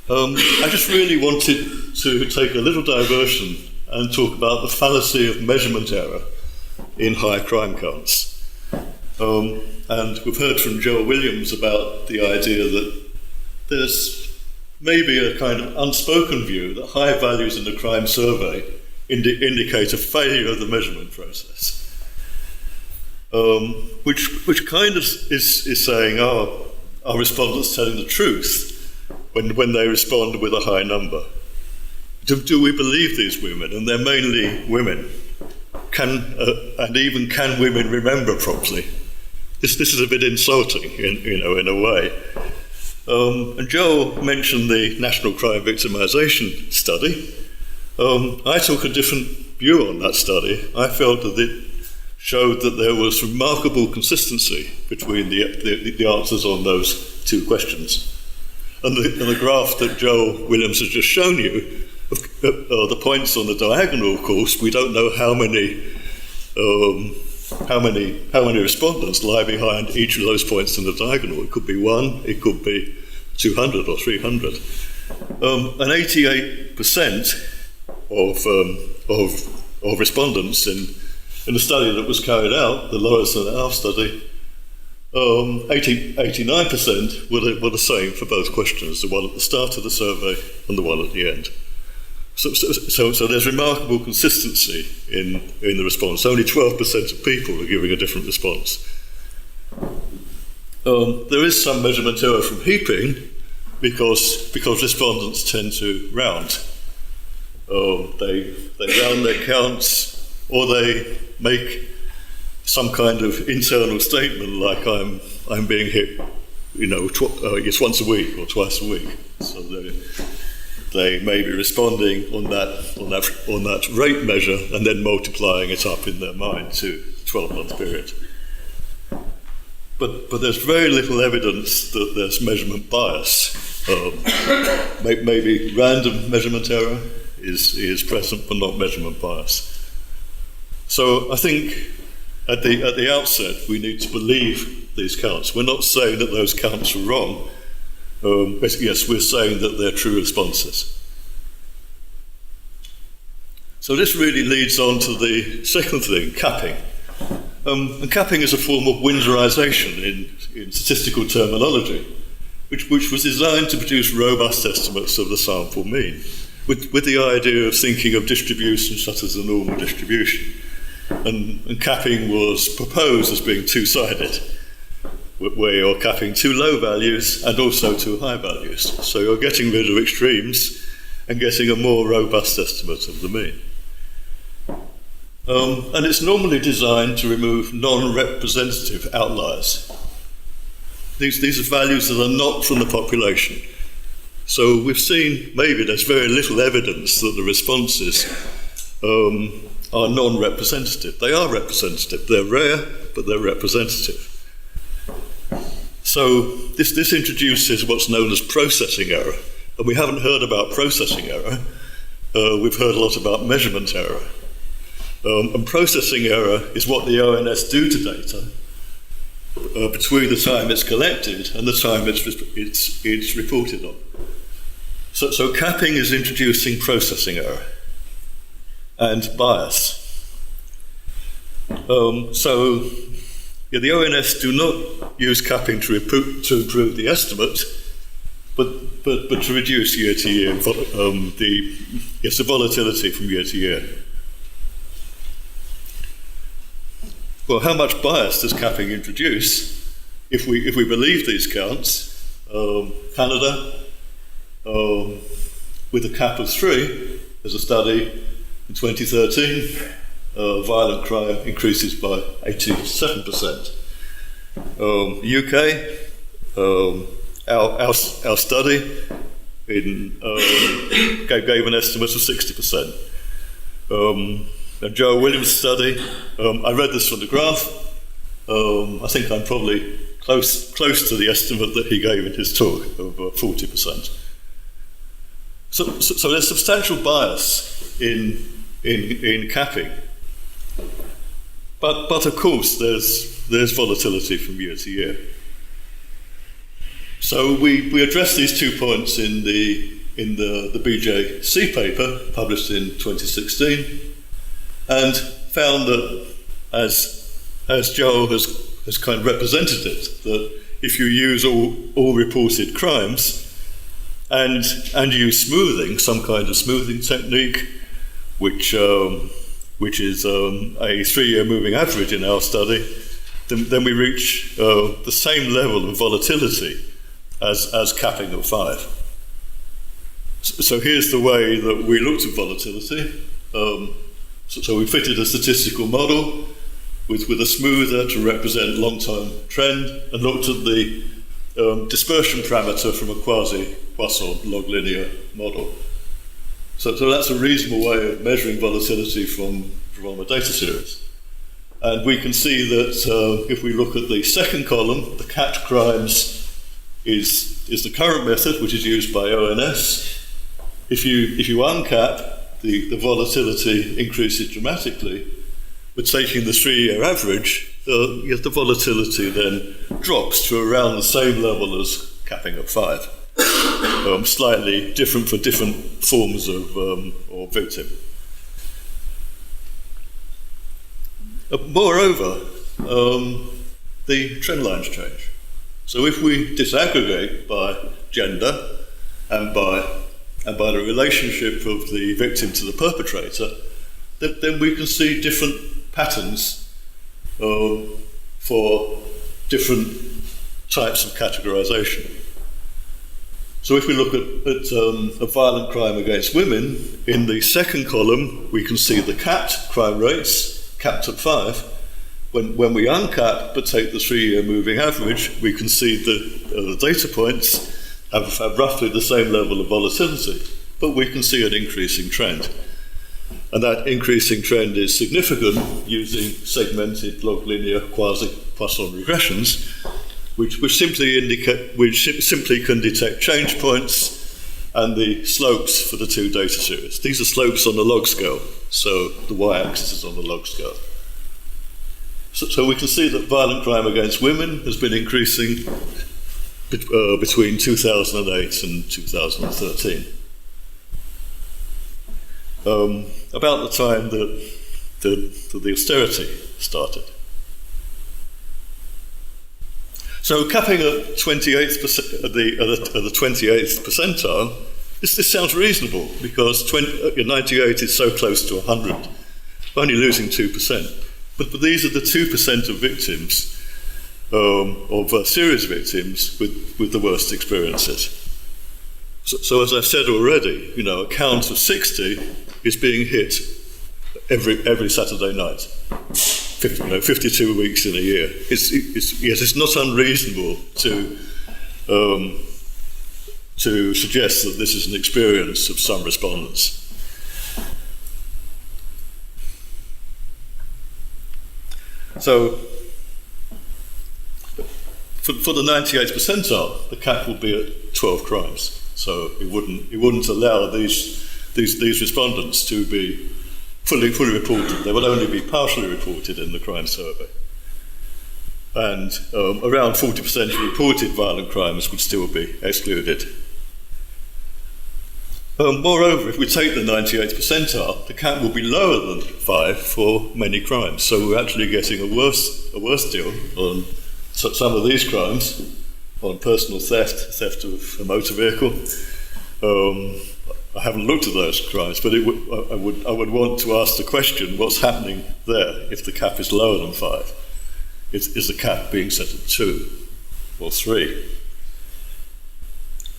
I just really wanted to take a little diversion and talk about the fallacy of measurement error in high crime counts. And we've heard from Joel Williams about the idea that there's maybe a kind of unspoken view that high values in the crime survey indicate a failure of the measurement process, which kind of is saying, are respondents telling the truth when they respond with a high number? Do we believe these women? And they're mainly women. And even can women remember properly? This is a bit insulting, in a way. And Joel mentioned the National Crime Victimisation study. I took a different view on that study. I felt that it showed that there was remarkable consistency between the answers on those two questions. And the graph that Joel Williams has just shown you, the points on the diagonal, of course, we don't know how many respondents lie behind each of those points in the diagonal. It could be 1, it could be 200 or 300. And 88% of respondents in the study that was carried out, the Loris and Hough study, 89% were the same for both questions, the one at the start of the survey and the one at the end. So there's remarkable consistency in the response. Only 12% of people are giving a different response. There is some measurement error from heaping because respondents tend to round. They round their counts, or they make some kind of internal statement like I'm being hit, it's once a week or twice a week. So they may be responding on that rate measure and then multiplying it up in their mind to a 12-month period. But there's very little evidence that there's measurement bias. Maybe random measurement error is present, but not measurement bias. So I think at the outset we need to believe these counts. We're not saying that those counts are wrong. Yes, we're saying that they're true responses. So this really leads on to the second thing, capping. And capping is a form of Winsorization in statistical terminology, which was designed to produce robust estimates of the sample mean, with the idea of thinking of distribution such as a normal distribution. And capping was proposed as being two-sided, where you're capping too low values and also too high values. So you're getting rid of extremes and getting a more robust estimate of the mean. And it's normally designed to remove non-representative outliers. These are values that are not from the population. So we've seen maybe there's very little evidence that the responses are non-representative. They are representative. They're rare, but they're representative. So this introduces what's known as processing error. And we haven't heard about processing error. We've heard a lot about measurement error. And processing error is what the ONS do to data between the time it's collected and the time it's reported on. So capping is introducing processing error and bias. The ONS do not use capping to improve the estimate, but to reduce year to year the volatility from year to year. Well, how much bias does capping introduce? If we believe these counts, Canada, with a cap of 3, there's a study in 2013, violent crime increases by 87%. UK, our study gave an estimate of 60%. A Joe Williams study, I read this from the graph. I think I'm probably close to the estimate that he gave in his talk of 40%. So there's substantial bias in capping, but of course there's volatility from year to year. So we addressed these 2 points in the BJC paper published in 2016. And found that, as Joel has kind of represented it, that if you use all reported crimes and use smoothing, some kind of smoothing technique, which is a 3-year moving average in our study, then we reach the same level of volatility as capping of 5. So here's the way that we looked at volatility. So we fitted a statistical model with a smoother to represent long-term trend and looked at the dispersion parameter from a quasi-Poisson log linear model. So that's a reasonable way of measuring volatility from a data series. And we can see that if we look at the second column, the catch crimes is the current method, which is used by ONS. If you uncap, the volatility increases dramatically, but taking the 3-year average, the volatility then drops to around the same level as capping at 5, slightly different for different forms of or victim. Moreover, the trend lines change. So if we disaggregate by gender and by the relationship of the victim to the perpetrator, then we can see different patterns for different types of categorization. So if we look at a violent crime against women, in the second column we can see the capped crime rates, capped at 5. When we uncap but take the 3-year moving average, we can see the data points have roughly the same level of volatility, but we can see an increasing trend. And that increasing trend is significant using segmented log linear quasi-Poisson regressions, which simply can detect change points and the slopes for the 2 data series. These are slopes on the log scale, so the y-axis is on the log scale. So we can see that violent crime against women has been increasing between 2008 and 2013. About the time that the austerity started. So capping at 28th at the 28th percentile, this sounds reasonable because 98 is so close to 100, only losing 2%. But these are the 2% of victims, of serious victims with the worst experiences. So as I've said already, a count of 60 is being hit every Saturday night. 52 weeks in a year. It's not unreasonable to suggest that this is an experience of some respondents. So, for the 98th percentile, the cap will be at 12 crimes. So it wouldn't allow these respondents to be fully reported. They would only be partially reported in the crime survey. And around 40% of reported violent crimes would still be excluded. Moreover, if we take the 98th percentile, the cap will be lower than 5 for many crimes. So we're actually getting a worse deal on some of these crimes, on personal theft of a motor vehicle. I haven't looked at those crimes, but I would want to ask the question: what's happening there if the cap is lower than 5? Is the cap being set at 2 or 3?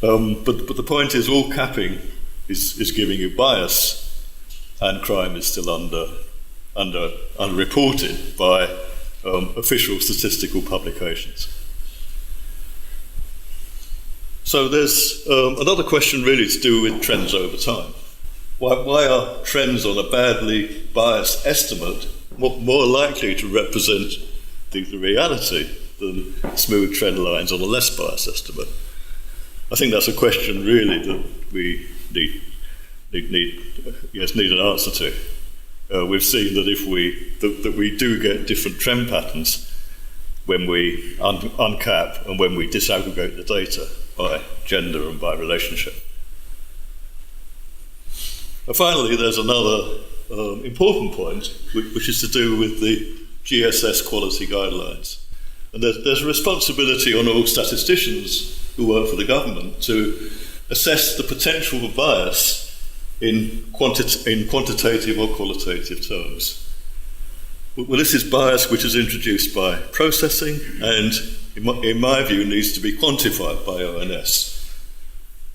But the point is, all capping is giving you bias, and crime is still underreported by official statistical publications. So there's another question really to do with trends over time. Why are trends on a badly biased estimate more likely to represent the reality than smooth trend lines on a less biased estimate? I think that's a question really that we need an answer to. We've seen that that we do get different trend patterns when we uncap and when we disaggregate the data by gender and by relationship. And finally, there's another important point, which is to do with the GSS quality guidelines. And there's a responsibility on all statisticians who work for the government to assess the potential for bias in quantitative or qualitative terms. Well, this is bias which is introduced by processing and, in my view, needs to be quantified by ONS.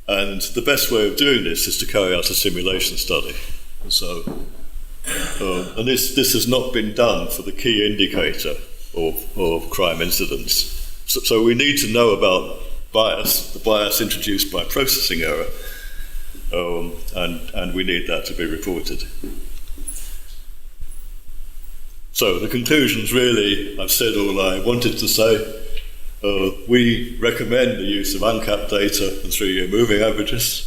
And the best way of doing this is to carry out a simulation study. And so, and this has not been done for the key indicator of crime incidence. So we need to know about bias, the bias introduced by processing error, and we need that to be reported. So the conclusions really, I've said all I wanted to say. We recommend the use of uncapped data and 3-year moving averages.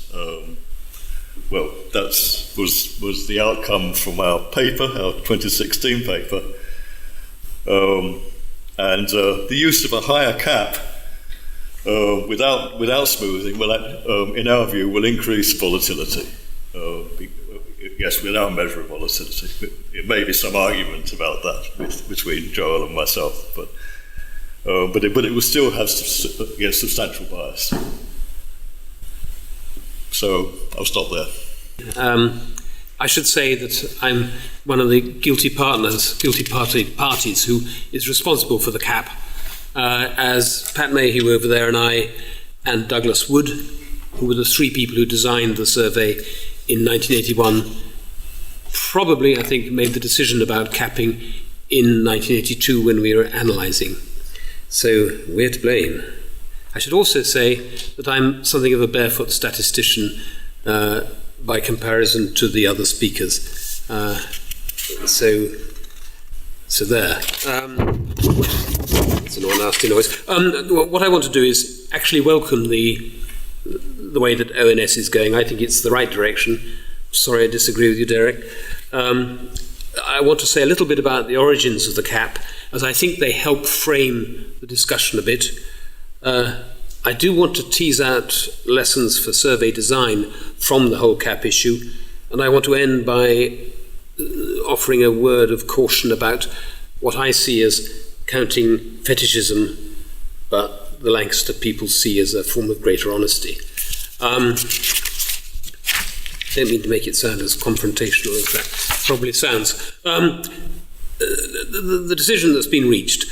Well, that was the outcome from our paper, our 2016 paper. And the use of a higher cap without smoothing, will, in our view, will increase volatility. Yes, without measuring volatility. There may be some argument about that between Joel and myself, but it will still have substantial bias. So I'll stop there. I should say that I'm one of the guilty parties who is responsible for the cap, as Pat Mayhew over there and I and Douglas Wood, who were the 3 people who designed the survey in 1981, probably, I think, made the decision about capping in 1982 when we were analysing. So we're to blame. I should also say that I'm something of a barefoot statistician by comparison to the other speakers. So there. That's a nasty noise. What I want to do is actually welcome the way that ONS is going. I think it's the right direction. Sorry, I disagree with you, Derek. I want to say a little bit about the origins of the cap, as I think they help frame the discussion a bit. I do want to tease out lessons for survey design from the whole cap issue, and I want to end by offering a word of caution about what I see as counting fetishism but the Lancaster people see as a form of greater honesty. Don't mean to make it sound as confrontational as that probably sounds. The decision that's been reached,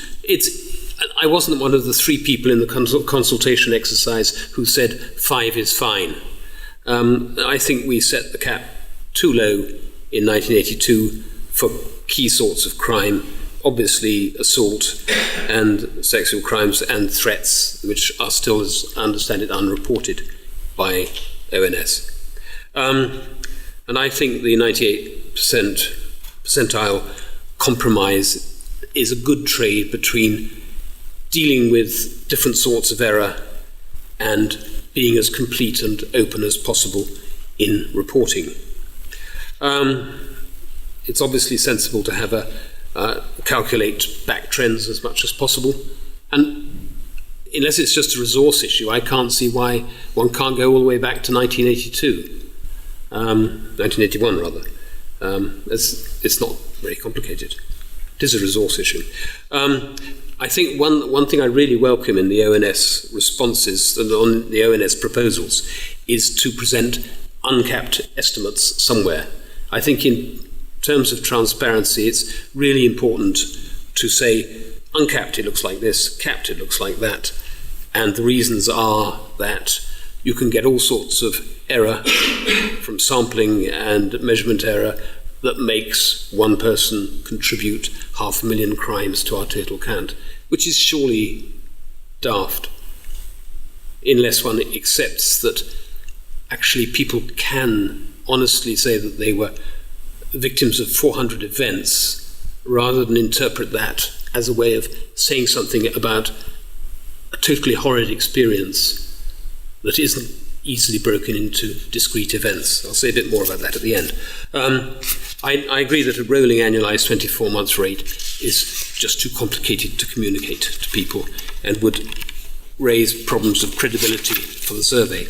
I wasn't one of the 3 people in the consultation exercise who said 5 is fine. I think we set the cap too low in 1982 for key sorts of crime, obviously assault and sexual crimes and threats, which are still, as I understand it, unreported by ONS. And I think the 98% percentile compromise is a good trade between dealing with different sorts of error and being as complete and open as possible in reporting. It's obviously sensible to have calculate back trends as much as possible, and unless it's just a resource issue, I can't see why one can't go all the way back to 1981 rather. It's not very complicated. It is a resource issue. I think one thing I really welcome in the ONS responses and on the ONS proposals is to present uncapped estimates somewhere. I think in terms of transparency, it's really important to say uncapped it looks like this, capped it looks like that, and the reasons are that you can get all sorts of error from sampling and measurement error that makes one person contribute 500,000 crimes to our total count, which is surely daft, unless one accepts that actually people can honestly say that they were victims of 400 events rather than interpret that as a way of saying something about a totally horrid experience that isn't easily broken into discrete events. I'll say a bit more about that at the end. I agree that a rolling annualized 24-month rate is just too complicated to communicate to people and would raise problems of credibility for the survey.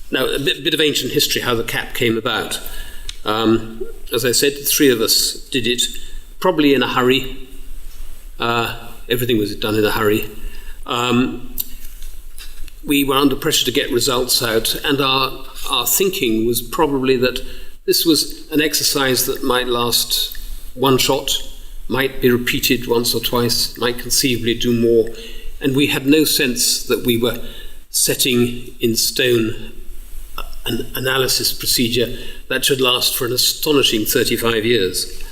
Now, a bit of ancient history, how the cap came about. As I said, the 3 of us did it probably in a hurry. Everything was done in a hurry. We were under pressure to get results out, and our thinking was probably that this was an exercise that might last one shot, might be repeated once or twice, might conceivably do more, and we had no sense that we were setting in stone an analysis procedure that should last for an astonishing 35 years.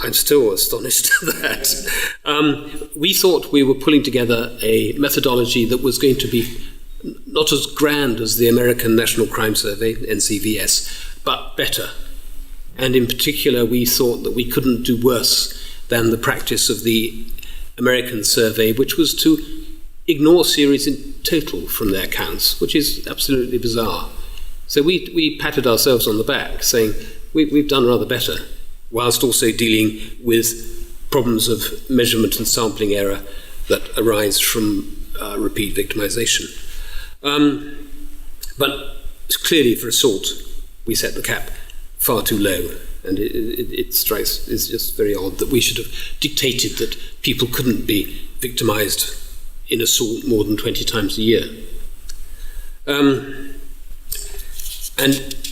I'm still astonished at that. We thought we were pulling together a methodology that was going to be not as grand as the American National Crime Survey, NCVS, but better. And in particular, we thought that we couldn't do worse than the practice of the American survey, which was to ignore series in total from their counts, which is absolutely bizarre. So we patted ourselves on the back, saying we've done rather better, whilst also dealing with problems of measurement and sampling error that arise from repeat victimisation. But clearly for assault, we set the cap far too low, and it strikes, it's just very odd that we should have dictated that people couldn't be victimised in assault more than 20 times a year. And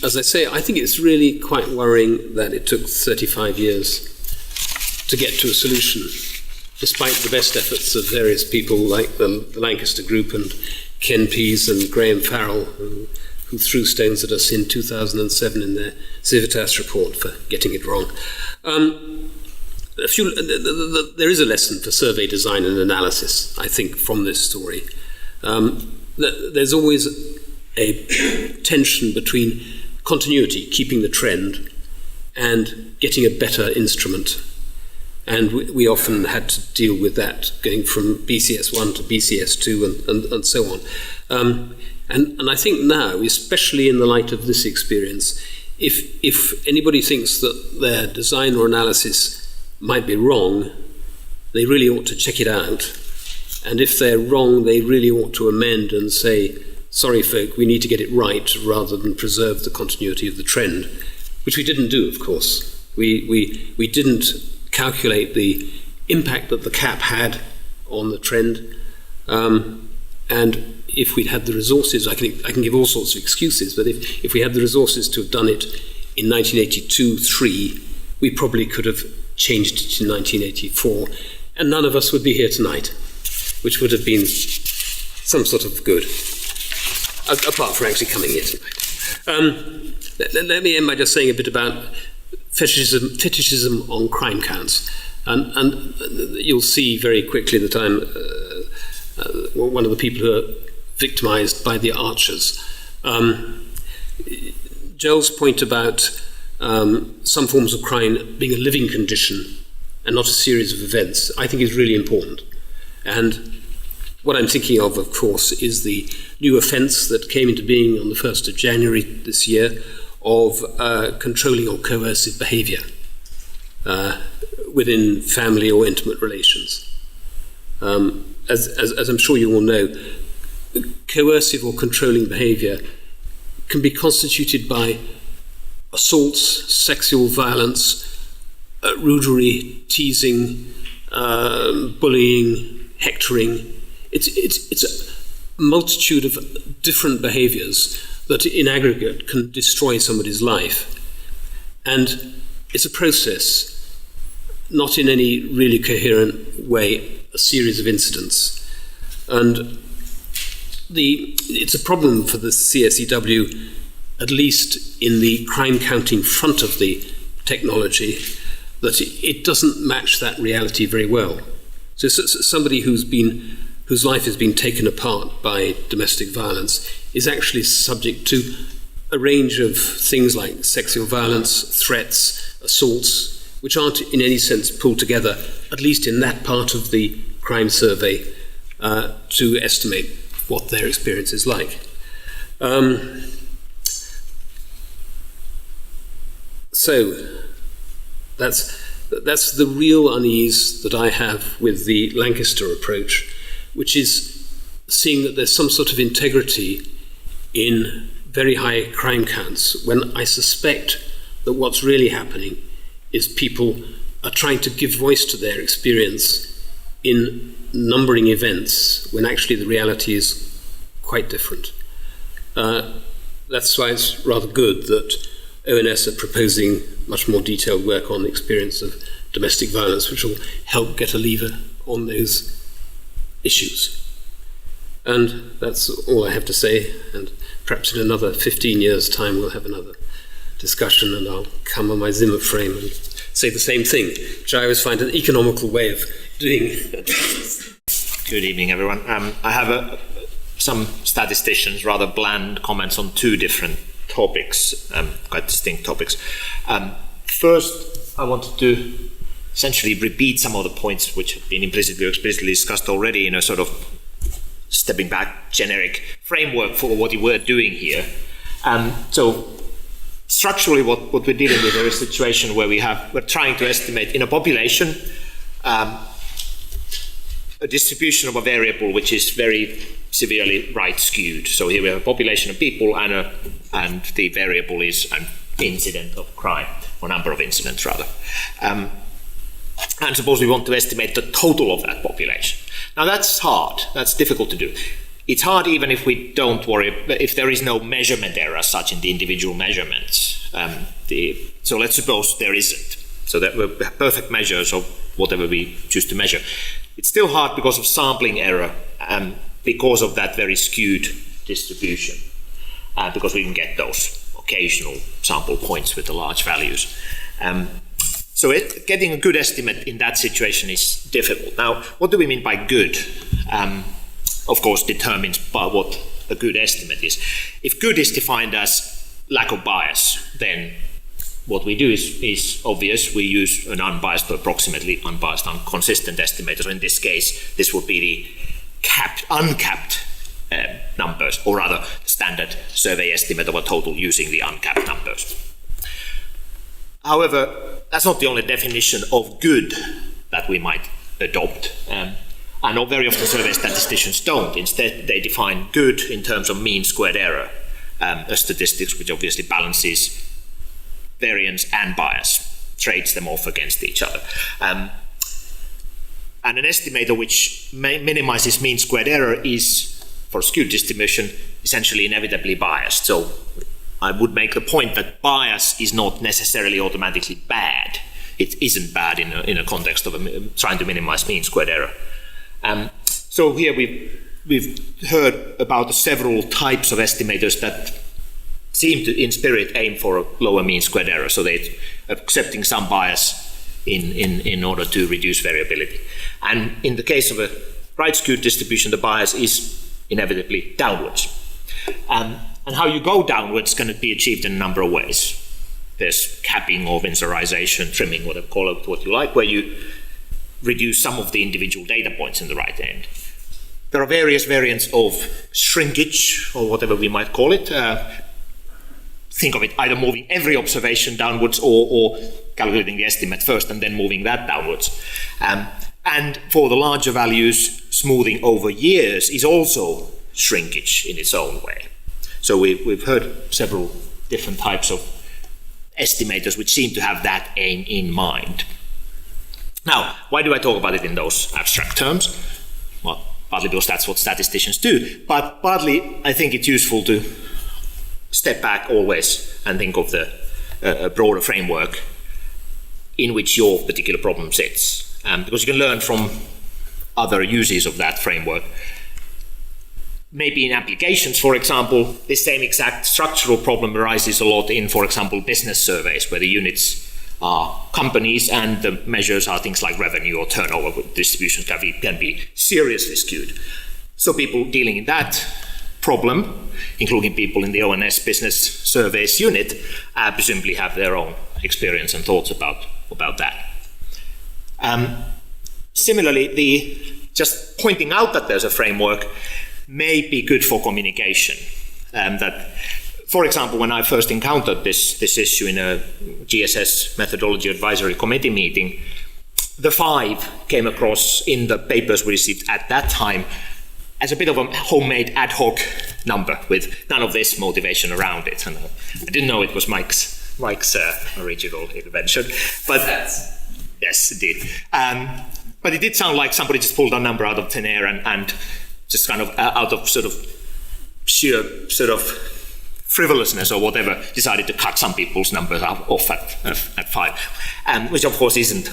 as I say, I think it's really quite worrying that it took 35 years to get to a solution, despite the best efforts of various people like the Lancaster Group and Ken Pease and Graham Farrell, who threw stones at us in 2007 in their Civitas report for getting it wrong. There is a lesson for survey design and analysis, I think, from this story. There's always a tension between continuity, keeping the trend, and getting a better instrument. And we often had to deal with that, going from BCS1 to BCS2 and so on. And I think now, especially in the light of this experience, if anybody thinks that their design or analysis might be wrong, they really ought to check it out. And if they're wrong, they really ought to amend and say, sorry folk, we need to get it right rather than preserve the continuity of the trend, which we didn't do, of course. We didn't calculate the impact that the cap had on the trend. And if we'd had the resources, I can give all sorts of excuses, but if we had the resources to have done it in 1982-3, we probably could have changed it in 1984, and none of us would be here tonight, which would have been some sort of good, apart from actually coming here tonight. Let me end by just saying a bit about fetishism on crime counts. And you'll see very quickly that I'm one of the people who are victimised by the archers. Joel's point about some forms of crime being a living condition and not a series of events, I think is really important. And what I'm thinking of course, is the new offence that came into being on the 1st of January this year of controlling or coercive behaviour within family or intimate relations. As I'm sure you all know, coercive or controlling behaviour can be constituted by assaults, sexual violence, rudery, teasing, bullying, hectoring. It's a multitude of different behaviours that in aggregate can destroy somebody's life. And it's a process, not in any really coherent way, a series of incidents. And it's a problem for the CSEW, at least in the crime counting front of the technology, that it doesn't match that reality very well. So somebody whose life has been taken apart by domestic violence is actually subject to a range of things like sexual violence, threats, assaults, which aren't in any sense pulled together, at least in that part of the crime survey, to estimate what their experience is like. So that's the real unease that I have with the Lancaster approach, which is seeing that there's some sort of integrity in very high crime counts, when I suspect that what's really happening is people are trying to give voice to their experience in numbering events, when actually the reality is quite different. That's why it's rather good that ONS are proposing much more detailed work on the experience of domestic violence, which will help get a lever on those issues. And that's all I have to say, and perhaps in another 15 years' time we'll have another discussion and I'll come on my Zimmer frame and say the same thing, which I always find an economical way of doing it. Good evening, everyone. I have some statisticians' rather bland comments on two different topics, quite distinct topics. First, I wanted to essentially repeat some of the points which have been implicitly or explicitly discussed already in a sort of stepping back generic framework for what we're doing here. So structurally what we're dealing with is a situation where we're trying to estimate in a population a distribution of a variable which is very severely right skewed. So here we have a population of people and the variable is an incident of crime, or number of incidents rather. And suppose we want to estimate the total of that population. Now that's hard, that's difficult to do. It's hard even if we don't worry, if there is no measurement error as such in the individual measurements. So let's suppose there isn't. So that we have perfect measures of whatever we choose to measure. It's still hard because of sampling error, because of that very skewed distribution, because we can get those occasional sample points with the large values. So getting a good estimate in that situation is difficult. Now, what do we mean by good? Of course, determines by what a good estimate is. If good is defined as lack of bias, then what we do is obvious. We use an unbiased or approximately unbiased, consistent estimator. So in this case, this would be the uncapped numbers, or rather, the standard survey estimate of a total using the uncapped numbers. However, that's not the only definition of good that we might adopt. I know very often survey statisticians don't. Instead, they define good in terms of mean squared error, a statistics which obviously balances variance and bias, trades them off against each other. And an estimator which minimizes mean squared error is, for skewed distribution, essentially inevitably biased. So I would make the point that bias is not necessarily automatically bad. It isn't bad in a context of trying to minimize mean squared error. So here we've heard about several types of estimators that seem to, in spirit, aim for a lower mean squared error. So they're accepting some bias in order to reduce variability. And in the case of a right skewed distribution, the bias is inevitably downwards. And how you go downwards can be achieved in a number of ways. There's capping or vincerization, trimming, whatever, call it what you like, where you reduce some of the individual data points in the right end. There are various variants of shrinkage, or whatever we might call it. Think of it either moving every observation downwards or calculating the estimate first and then moving that downwards. And for the larger values, smoothing over years is also shrinkage in its own way. So we've heard several different types of estimators which seem to have that aim in mind. Now, why do I talk about it in those abstract terms? Well, partly because that's what statisticians do, but partly I think it's useful to step back always and think of a broader framework in which your particular problem sits. Because you can learn from other uses of that framework. Maybe in applications, for example, this same exact structural problem arises a lot in, for example, business surveys, where the units are companies and the measures are things like revenue or turnover. Distributions can be seriously skewed. So people dealing in that problem, including people in the ONS business surveys unit, presumably have their own experience and thoughts about that. Similarly, just pointing out that there's a framework may be good for communication. That, for example, when I first encountered this issue in a GSS methodology advisory committee meeting, the 5 came across in the papers we received at that time as a bit of a homemade ad hoc number with none of this motivation around it. And I didn't know it was Mike's original invention, but yes, it did. But it did sound like somebody just pulled a number out of thin air and just kind of out of sort of sheer sort of frivolousness or whatever, decided to cut some people's numbers off at 5, which of course isn't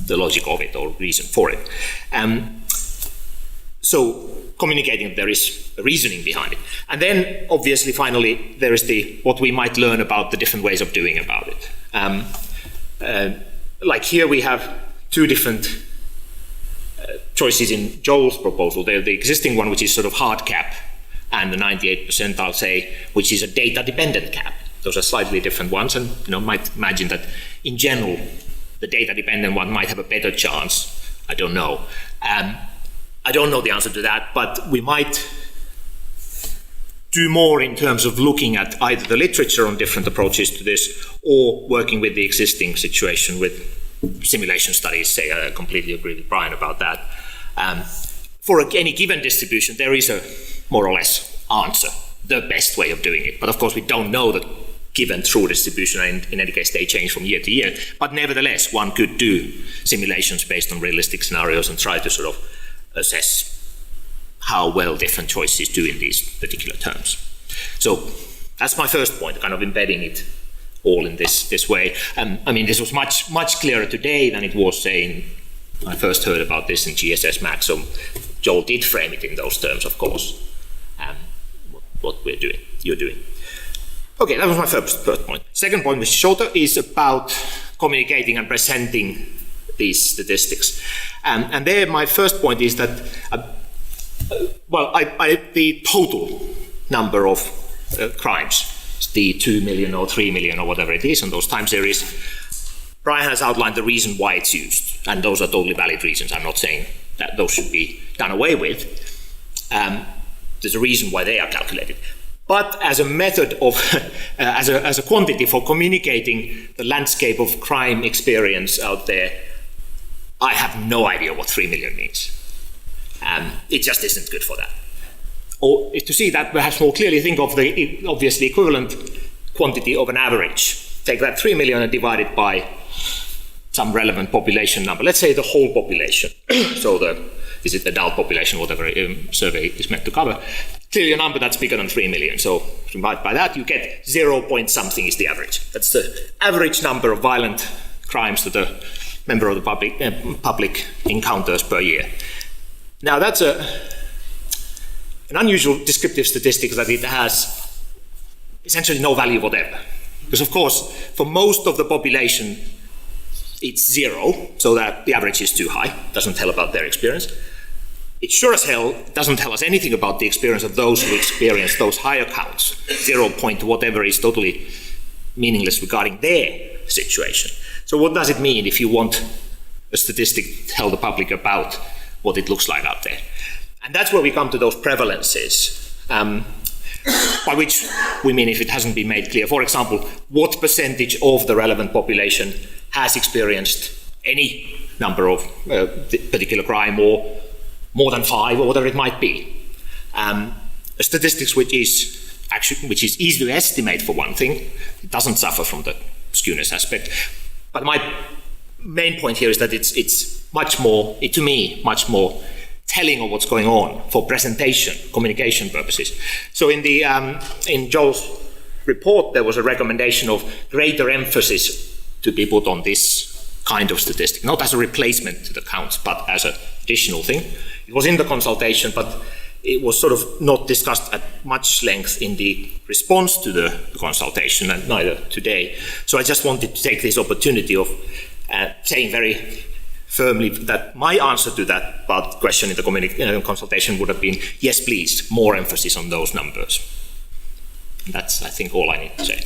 the logic of it or reason for it. So communicating that there is a reasoning behind it. And then obviously finally there is what we might learn about the different ways of doing about it. Like here we have 2 different choices in Joel's proposal. The existing one, which is sort of hard cap, and the 98%, I'll say, which is a data-dependent cap. Those are slightly different ones, and might imagine that in general, the data-dependent one might have a better chance. I don't know. I don't know the answer to that, but we might do more in terms of looking at either the literature on different approaches to this or working with the existing situation with simulation studies. Say, I completely agree with Brian about that. For any given distribution, there is a more or less answer, the best way of doing it. But of course, we don't know the given true distribution, and in any case, they change from year to year. But nevertheless, one could do simulations based on realistic scenarios and try to sort of assess how well different choices do in these particular terms. So that's my first point, kind of embedding it all in this way. I mean, this was much clearer today than it was, say, I first heard about this in GSS Max. So Joel did frame it in those terms, of course, what you're doing. Okay, that was my first point. Second point, which is shorter, is about communicating and presenting these statistics. And there, my first point is that, the total number of crimes, the 2 million or 3 million or whatever it is on those time series, Brian has outlined the reason why it's used, and those are totally valid reasons. I'm not saying that those should be done away with. There's a reason why they are calculated. But as a method of, as a quantity for communicating the landscape of crime experience out there, I have no idea what 3 million means. It just isn't good for that. Or to see that, perhaps more clearly, think of the obviously equivalent quantity of an average. Take that 3 million and divide it by some relevant population number, let's say the whole population, so is it the adult population, whatever survey is meant to cover, clearly a number that's bigger than 3 million. So divide by that, you get 0 point something is the average. That's the average number of violent crimes that a member of the public encounters per year. Now that's an unusual descriptive statistic that it has essentially no value whatever. Because of course, for most of the population, it's 0, so that the average is too high, doesn't tell about their experience. It sure as hell doesn't tell us anything about the experience of those who experience those higher counts. 0 point whatever is totally meaningless regarding their situation. So what does it mean if you want a statistic to tell the public about what it looks like out there? And that's where we come to those prevalences, by which we mean, if it hasn't been made clear, for example, what percentage of the relevant population has experienced any number of particular crime, or more than 5, or whatever it might be. A statistics which is easy to estimate for one thing. It doesn't suffer from the skewness aspect. But my main point here is that it's much more, to me, much more telling of what's going on for presentation, communication purposes. So in Joel's report, there was a recommendation of greater emphasis to be put on this kind of statistic, not as a replacement to the counts, but as an additional thing. It was in the consultation, but it was sort of not discussed at much length in the response to the consultation, and neither today. So I just wanted to take this opportunity of saying very firmly that my answer to that question in the consultation would have been, yes, please, more emphasis on those numbers. And that's, I think, all I need to say.